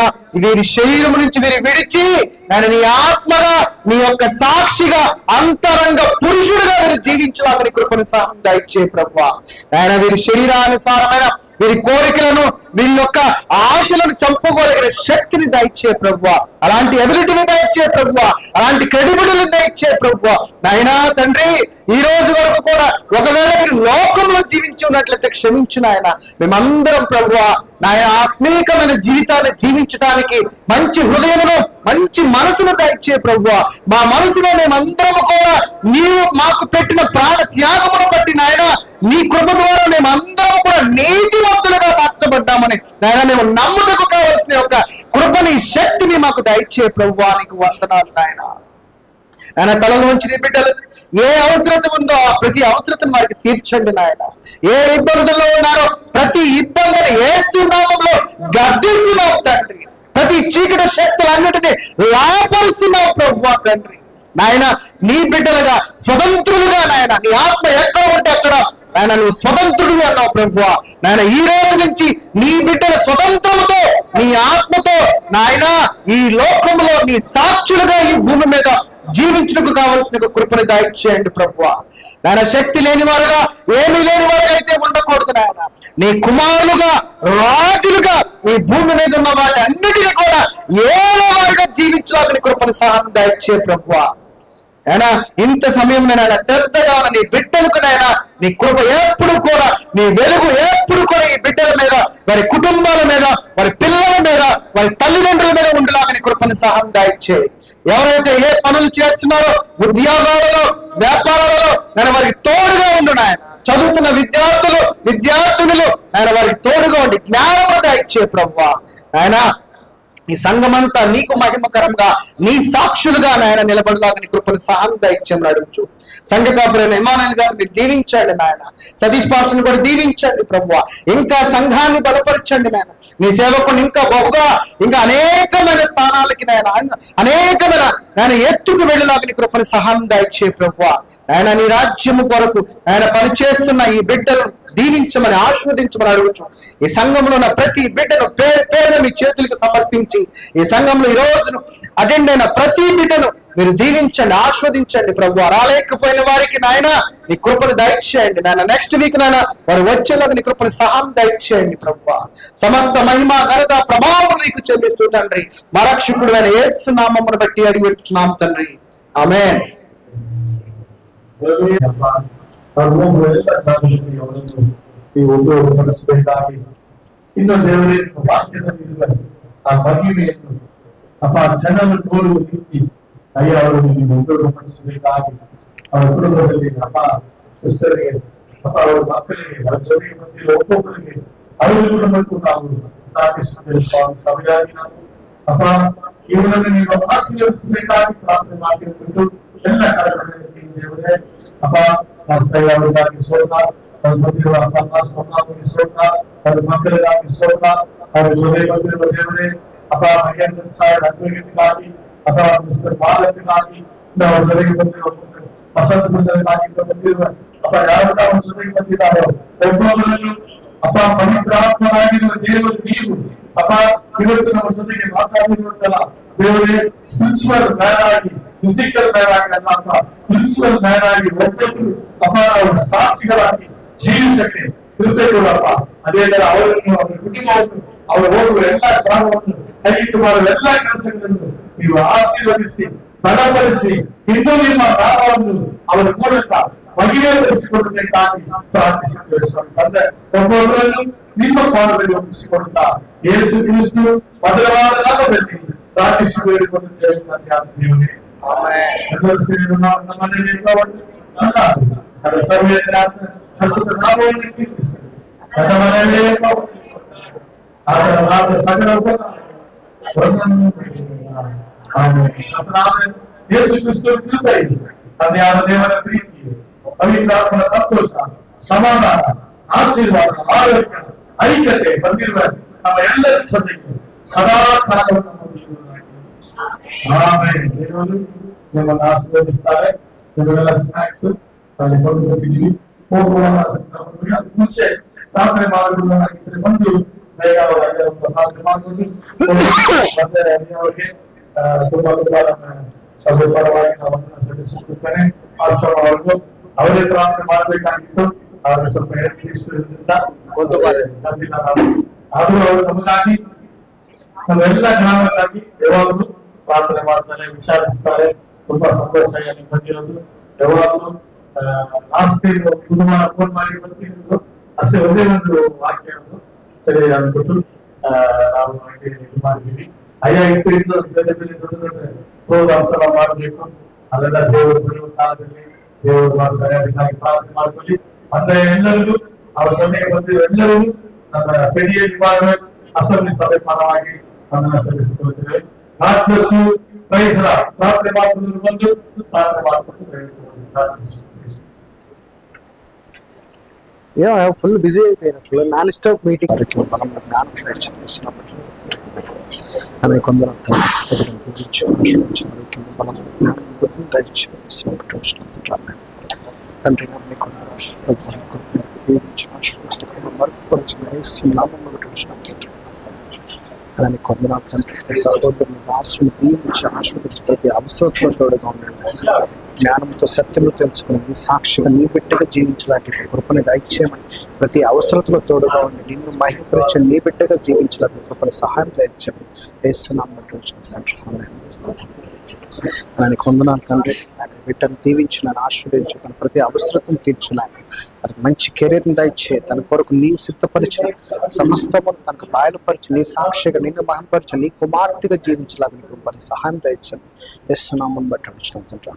వీరి శరీరం నుంచి వీరి విడిచి నాయన నీ ఆత్మగా, నీ యొక్క సాక్షిగా, అంతరంగ పురుషుడుగా వీరు జీవించడానికి కృపను సహాయం దయచే ప్రభువా. నాయన వీరి శరీరానుసారమైన వీరి కోరికలను, వీరి యొక్క ఆశలను చంపుకోగలిగిన శక్తిని దయచే ప్రభువా. అలాంటి ఎబిలిటీని దయచే ప్రభువా. అలాంటి క్రెడిబిలిటీని దయచే ప్రభువా. నాయనా తండ్రి, ఈ రోజు వరకు కూడా ఒకవేళ మీరు లోకంలో జీవించి ఉన్నట్లయితే క్షమించు నాయన. మేమందరం ప్రభువా నాయన ఆత్మీయమైన జీవితాన్ని జీవించడానికి మంచి హృదయమును, మంచి మనసును దయచే ప్రభువా. మా మనసులో మేమందరం కూడా నీవు మాకు పెట్టిన ప్రాణ త్యాగమును బట్టి నాయన, నీ కృప ద్వారా మేమందరం కూడా నీతిమంతులుగా మార్చబడ్డామని నాయన మేము నమ్ముటకు కావలసిన యొక్క కృపని, శక్తిని మాకు దయచే ప్రభువా. నీకు వందనాలు నాయన. ఆయన తలలో నుంచి నీ బిడ్డలకు ఏ అవసరత ఉందో ఆ ప్రతి అవసరతను వారికి తీర్చండి నాయన. ఏ ఇబ్బందుల్లో ఉన్నారో ప్రతి ఇబ్బందిని యేసు నామములో గద్దిస్తున్నావు తండ్రి. ప్రతి చీకటి శక్తులన్నిటినీ లాపరుస్తున్నావు ప్రభువా తండ్రి. నాయన నీ బిడ్డలుగా స్వతంత్రులుగా నాయన నీ ఆత్మ ఎక్కడ ఉంటే అక్కడ నాయన నువ్వు స్వతంత్రుడు అన్నావు ప్రభువా. నాయన ఈ రోజు నుంచి నీ బిడ్డల స్వతంత్రముతో నీ ఆత్మతో నాయన ఈ లోకంలో నీ సాక్షులుగా ఈ భూమి మీద జీవించుటకు కావలసిన కృపను దయచేయండి ప్రభువా. నాయన శక్తి లేని వారుగా ఏమీ లేని వారుగా అయితే ఉండకూడదు నాయన. నీ కుమారులుగా రాజులుగా ఈ భూమి మీద ఉన్న వాటి అన్నిటినీ కూడా ఏదో వారిగా జీవించడానికి కృపను సహాయం దయచే ప్రభువా. అయినా ఇంత సమయం నాయన శ్రద్ధగా నీ బిడ్డలకు నాయన నీ కృప ఎప్పుడు కూడా నీ వెలుగు ఎప్పుడు కూడా ఈ బిడ్డల మీద వారి కుటుంబాల మీద వారి పిల్లల మీద వారి తల్లిదండ్రుల మీద ఉండేలాగా నీ కృపను సహాయం దయచే. ఎవరైతే ఏ పనులు చేస్తున్నారో ఉద్యోగాలలో వ్యాపారాలలో నేను వారికి తోడుగా ఉండు నాయన. చదువుతున్న విద్యార్థులు ఆయన వారికి తోడుగా ఉండి జ్ఞానము దయచే ప్రభువా. ఆయన ఈ సంఘమంతా నీకు మహిమకరంగా నీ సాక్షులుగా నాయన నిలబడలాగా నీ కృపను సహాయం దయచేయమని అడుగుచు. సంఘ కాపురైన ఇమానుయేల్ గారిని మీరు దీవించండి నాయన. సతీష్ పాస్టర్ని కూడా దీవించండి ప్రభువా. ఇంకా సంఘాన్ని బలపరచండి నాయన. నీ సేవకుని ఇంకా బహుగా ఇంకా అనేకమైన స్థానాలకి నాయన అనేకమైన ఆయన ఎత్తుకు వెళ్ళలాగా నీ కృపను సహాయం దయచే ప్రభువా. ఆయన నీ రాజ్యము కొరకు ఆయన పనిచేస్తున్న ఈ బిడ్డలను దీవించమని ఆశీర్వదించమని అడుగుచు. ఈ సంఘంలో ఉన్న ప్రతి బిడ్డను పేరు మీ చేతులకు సమర్పించి ఈ సంఘంలో ఈ రోజును అటెండ్ అయిన ప్రతి బిడ్డను మీరు దీవించండి, ఆస్వాదించండి ప్రభువా. రాలేకపోయిన వారికి నాయన నీ కృపను దయచేయండి నాయన. నెక్స్ట్ వీక్ నాయన వారు వచ్చేలాగా నీ కృపను సహాయం దయచేయండి ప్రభువా. సమస్త మహిమ ఘనత ప్రభావం నీకు చెల్లిస్తూ తండ్రి మా రక్షకుడు అయిన యేసు నామమును బట్టి అడిగి పెట్టుచున్నాం తండ్రి. ఆమేన్. ಈ ಉಪಯೋಗಪಡಿಸಬೇಕಾಗಿ ಇನ್ನು ದೇವರೇ ವಾಕ್ಯದ ಆ ಮಹಿಮೆಯನ್ನು ಅಪ್ಪ ಜನರು ತೋರುವ ರೀತಿ ಅಯ್ಯ ಅವರನ್ನು ನೀವು ಉಪಯೋಗಪಡಿಸಬೇಕಾಗಿ ಅವರ ಕುಟುಂಬದಲ್ಲಿ ಅಪ್ಪ ಸಿಸ್ಟರ್ಗೆ ಅಪ್ಪ ಅವರ ಮಕ್ಕಳಿಗೆ ಅವರ ಜೊತೆಗೆ ಬಂದಿರುವ ಒಬ್ಬೊಬ್ಬರಿಗೆ ಅವರ ಕುಟುಂಬಕ್ಕೂ ನಾವು ಪ್ರಾರ್ಥಿಸುತ್ತೇವೆ ಸ್ವಾಮಿ. ಸಭೆಯಾಗಿ ನಾವು ಅಪ್ಪ ಇವರನ್ನು ನೀವು ಆಶೀರ್ವದಿಸಬೇಕಾಗಿ ಪ್ರಾರ್ಥನೆ ಮಾಡಿಕೊಂಡು ಎಲ್ಲ ಕಾರ್ಯಕ್ರಮಗಳಿಗೆ ದೇವರೇ ಅಪ್ಪ ಅವರಿಗಾಗಿ ಸೋತ ಅವ್ರು ಬಂದಿರುವ ಅಪ್ಪ ಸೋನಾಗಿ ಸೋತ ಅವ್ರ ಮಕ್ಕಳಿಗಾಗಿ ಸೋತ ಅವ್ರ ಜೊತೆ ಬಂದಿರುವ ದೇವರೇ ಅಪ್ಪ ಮಹೇಂದ್ರ ಸಾಹೇಬ್ ಅದ್ವೈತವಾಗಿ ಅಪ್ಪ ಮಿಸ್ಟರ್ ಬಾಲಕನಾಗಿ ಅವ್ರ ಜೊತೆಗೆ ಬಂದಿರುವ ವಸಂತ ಬೃಂದನಾಗಿ ಬಂದಿರುವ ಅಪ್ಪ ಯಾರು ಅವ್ರ ಜೊತೆಗೆ ಬಂದಿದ್ದಾರೋ ಒಬ್ಬೊಬ್ಬರನ್ನು ಅಪ್ಪ ಪವಿತ್ರಾತ್ಮನಾಗಿರುವ ದೇವರು ನೀವು ಅಪ್ಪ ಇವತ್ತು ನಮ್ಮ ಜೊತೆಗೆ ಮಾತಾಡಿರುತ್ತಲ್ಲ ದೇವರೇ ಸ್ಪಿರಿಚುವಲ್ ಮ್ಯಾನ್ ಆಗಿ ಫಿಸಿಕಲ್ ಮ್ಯಾನ್ ಆಗಿ ಅಲ್ಲ ಸ್ಪಿರಿಚುವಲ್ ಮ್ಯಾನ್ ಆಗಿ ಒಬ್ಬೊಬ್ಬರು ಅಪ್ಪ ಅವರು ಸಾಕ್ಷಿಗಳಾಗಿ ಜೀವಿಸಕ್ಕೆ ಕೃಪೆ ಕೊಡಪ್ಪ. ಅದೇ ತರ ಅವರನ್ನು ಅವರ ಕುಟುಂಬವನ್ನು ಅವರು ಹೋಗುವ ಎಲ್ಲಾ ಜಾಗವನ್ನು ಕೈಗಿಟ್ಟು ಮಾಡುವ ಎಲ್ಲಾ ಕೆಲಸಗಳನ್ನು ನೀವು ಆಶೀರ್ವದಿಸಿ ಬಲಪಡಿಸಿ ಇನ್ನೂ ನಿಮ್ಮ ನಾಮವನ್ನು ಅವರ ಮೂಲಕ ಮಹಿಮೆಪಡಿಸಿಕೊಳ್ಳಬೇಕಾಗಿ ಪ್ರಾರ್ಥಿಸುತ್ತೇವೆ ಸ್ವಾಮಿ. ತಂದೆ ಒಬ್ಬೊಬ್ಬರನ್ನು ನಿಮ್ಮ ಪಾದದಲ್ಲಿ ಒಪ್ಪಿಸಿಕೊಡುತ್ತಾ ಯೇಸು ಕ್ರಿಸ್ತು ಮಧುರವಾದ ನಾಮದಲ್ಲಿ ಪ್ರಾರ್ಥಿಸಿ ಬೇಡಿಕೊಳ್ಳುತ್ತೇವೆ ತಂದೆ. ಎಲ್ಲರೂ ಸೇರಿ ನಮ್ಮ ಮನೆಯಲ್ಲಿ ಅದರ ಸರ್ವೇಂದ್ರ ಹರ್ಷದ ನಾಮವನ್ನು ಕೀರ್ತಿಸಿ ನನ್ನ ಮನೆಯಲ್ಲೇ ಅದರ ನಾಮ ಸಕಲ ಯೇಸು ಕ್ರಿಸ್ತು ಕೃಪೆ ತಂದೆಯಾದ ದೇವರ ಪ್ರೀತಿ ಪವಿತ್ರಾತ್ಮನ ಸಂತೋಷ ಸಮಾಧಾನ ಆಶೀರ್ವಾದ ಆರೋಗ್ಯ ಐಕ್ಯತೆ ಬಂದಿರುವ ನಮ್ಮ ಎಲ್ಲರ ಜೊತೆಗೆ ಸದಾ ಕಾಲವನ್ನು ನಿಮ್ಮನ್ನು ಆಶೀರ್ವದಿಸ್ತಾರೆ. ನಿಮಗೆಲ್ಲ ಸ್ನಾಕ್ಸ್ ಅಲ್ಲಿ ಕೊಟ್ಟಿದ್ದೀವಿ. ಮುಂಚೆ ಪ್ರಾರ್ಥನೆ ಮಾಡುವುದಾಗಿದ್ದರೆ ಬಂದು ಬೇಗ ಪ್ರಾರ್ಥನೆ ಮಾಡಿಕೊಂಡು ಮತ್ತೆ ಅವರಿಗೆ ತುಂಬಾ ತುಂಬಾ ಸಭೆ ಪರವಾಗಿ ನಾವು ಸಲ್ಲಿಸುತ್ತೇನೆ. ಅವ್ರಿಗೂ ಅವರೇ ಪ್ರಾರ್ಥನೆ ಮಾಡಬೇಕಾಗಿತ್ತು. ಆದ್ರೆ ಸ್ವಲ್ಪ ಆದ್ರೂ ಅವರು ನಮಗಾಗಿ ನಮ್ಮೆಲ್ಲ ಗ್ರಾಮಕ್ಕಾಗಿ ಯಾವಾಗಲೂ ಪ್ರಾರ್ಥನೆ ಮಾಡ್ತಾರೆ, ವಿಚಾರಿಸ್ತಾರೆ. ತುಂಬಾ ಸಂತೋಷ ಬಂದಿರೋದು. ಯಾವಾಗಲೂ ಲಾಸ್ಟ್ ಬುಧವಾರ ಫೋನ್ ಮಾಡಿ ಬರ್ತಿರೋದು ಅಷ್ಟೇ. ಒಂದೇ ಒಂದು ವಾಕ್ಯ ಸರಿ ಅಂದ್ಬಿಟ್ಟು ನಾವು ಇದು ಮಾಡಿದ್ವಿ. ಅಯ್ಯ ಇಟ್ಟು ದೊಡ್ಡ ದೊಡ್ಡ ಪ್ರೋಗ್ರಾಮ್ಸ್ ಎಲ್ಲ ಮಾಡಬೇಕು. ಅಲ್ಲೆಲ್ಲ ದೇವರು ಬರುವ ಕಾಲದಲ್ಲಿ ದೇವರು ಮಾಡ್ತಾರೆ. ಅದಕ್ಕಾಗಿ ಪ್ರಾರ್ಥನೆ ಮಾಡ್ಕೊಳ್ಳಿ. ಅಂದ್ರೆ ಎಲ್ಲರಿಗೂ ಅವ್ರ ಜೊತೆಗೆ ಬಂದಿರೋ ಎಲ್ಲರಿಗೂ ನಮ್ಮ ಪೆಡಿಯ ಡಿಪಾರ್ಟ್ಮೆಂಟ್ ಅಸೆಂಬ್ಲಿ ಸಭೆ ಪರವಾಗಿ ಅದನ್ನ ಸಲ್ಲಿಸಿಕೊಳ್ತೇವೆ. ಪ್ರಾರ್ಥನೆ ಮಾಡ್ಕೊಂಡು ಬಂದು ಪ್ರಾರ್ಥನೆ ಮಾಡ್ಕೊಂಡು ఫుల్ బిజీ అయిపోయారు అసలు. నాన్ స్టాప్ మీటింగ్ ఆమె కొందరు ఆరోగ్యం బలం జ్ఞానం దయచేస్తున్నాం. తండ్రి మీకు అలానే కొందనాలు తండ్రి సహోదరుని ఆశ్రమ దీవించి ఆశ్రదించి ప్రతి అవసరంలో తోడుగా ఉండండి. జ్ఞానంతో సత్యంలో తెలుసుకుని నీ సాక్షిగా నీ బిడ్డగా జీవించలాంటి కృపని దయచేయమని ప్రతి అవసరంలో తోడుగా ఉండి నిన్ను మహిమపరిచి నీ బిడ్డగా జీవించలాంటి కృపని సహాయం దయచేయమని వేస్తున్నాం తండ్రి. అలానే కొందనాలు తండ్రి బిడ్డను దీవించిన ఆశ్రదించి తన ప్రతి అవసరతను తీర్చున్నాయి. తనకు మంచి కెరీర్ని దయచే తన కొరకు నీవు సిద్ధపరిచిన సమస్తము తనకు బయలుపరిచి నీ సాక్షిగా నిన్ను మహిమపరిచి నీ కుమార్తెగా జీవించలాగా కృపని సహాయం దయచని వేస్తున్నామని బట్టి వచ్చిన తండ్రి.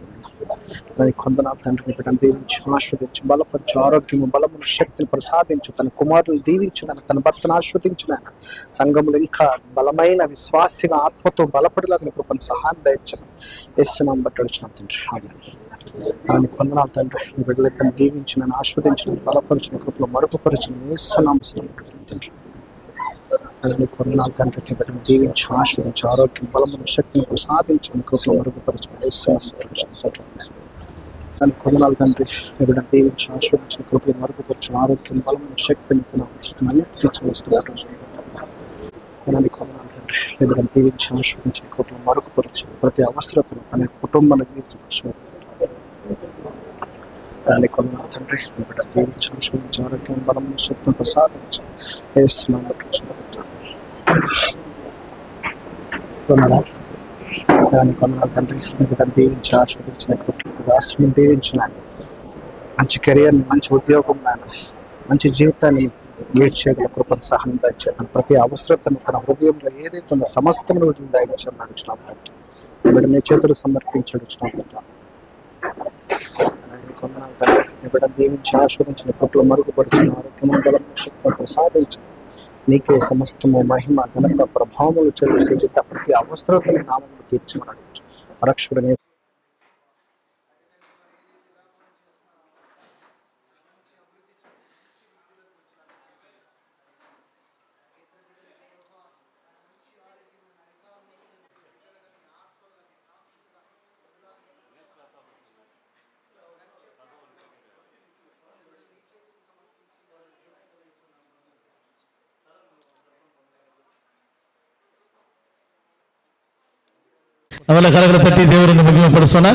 అలానే కొందనాలు తండ్రిని బిడ్డను దీవించి ఆశ్రదించి బలపరిచి ఆరోగ్యము బలమును శక్తిని ప్రసాదించు తన కుమారులను దీవించిన తన భర్తను ఆశ్రదించిన సంఘములు ఇంకా బలమైన విశ్వాసిగా ఆత్మతో బలపడేలాగా కృపని సహాయం దయచని వేస్తున్నాం బట్టి వచ్చిన తండ్రి. అలానే కొందనాలు తండ్రి నీ బిడ్డలెత్తను దీవించిన ఆస్వాదించిన బలపరిచిన కృపలో మరుగుపరిచిన వేస్తున్నాం తండ్రి. అలానే కొందనాలు తండ్రి నీ బిడ్డను దీవించి ఆస్వాదించి ఆరోగ్యం బలమును శక్తిని ప్రసాదించిన కృపలో మరుగుపరిచిన వేస్తున్నాం తండ్రి. అలానే కొందనాలు తండ్రి నీ బిడ్డను దీవించి ఆస్వాదించిన కృపలో మరుగుపరిచిన ఆరోగ్యం బలమును శక్తిని తీర్చివేస్తున్నట్టు. అలానే కొందనాలు తండ్రి నీ బిడ్డను దీవించి ఆస్వాదించిన కృపలో మరుగుపరిచిన ప్రతి అవసరతను అనే కుటుంబాన్ని అలానే కొందనాలు తండ్రి నీ బిడ్డ దీవించి ఆస్వాదించి ఆరోగ్యం బలమును శక్తిని ప్రసాదించి వేస్తున్నాం దాని కొందనాలు తండ్రి నీ బిడ్డ దీవించి ఆస్వాదించిన దాసుని దీవించిన మంచి కెరియర్ని మంచి ఉద్యోగం మంచి జీవితాన్ని లీడ్ చేయగల కృపను సహాయం దయచేయాలి. ప్రతి అవసరతను తన హృదయంలో ఏదైతే ఉందో సమస్తమును విడుదల దయచేయాలని అడుగుతున్నాం తండ్రి. నీ బిడ్డ నీ చేతులు సమర్పించి అడుగుతున్నాం తండ్రి. కొందనాలు తండ్రి నీ బిడ్డ దీవించి ఆస్వాదించిన కృపలో మరుగుపరిచిన ఆరోగ్యము బలము శక్తిని ప్రసాదించి నీకే సమస్తము మహిమ ఘనత ప్రభావములు చెల్లించి ప్రతి అవసరతను నామములు తీర్చమని అడుగుచు రక్షకుడిని ಅವರ ಕರಗಳ ತಟ್ಟಿ ದೇವರನ್ನು ಮಹಿಮೆಪಡಿಸೋಣ.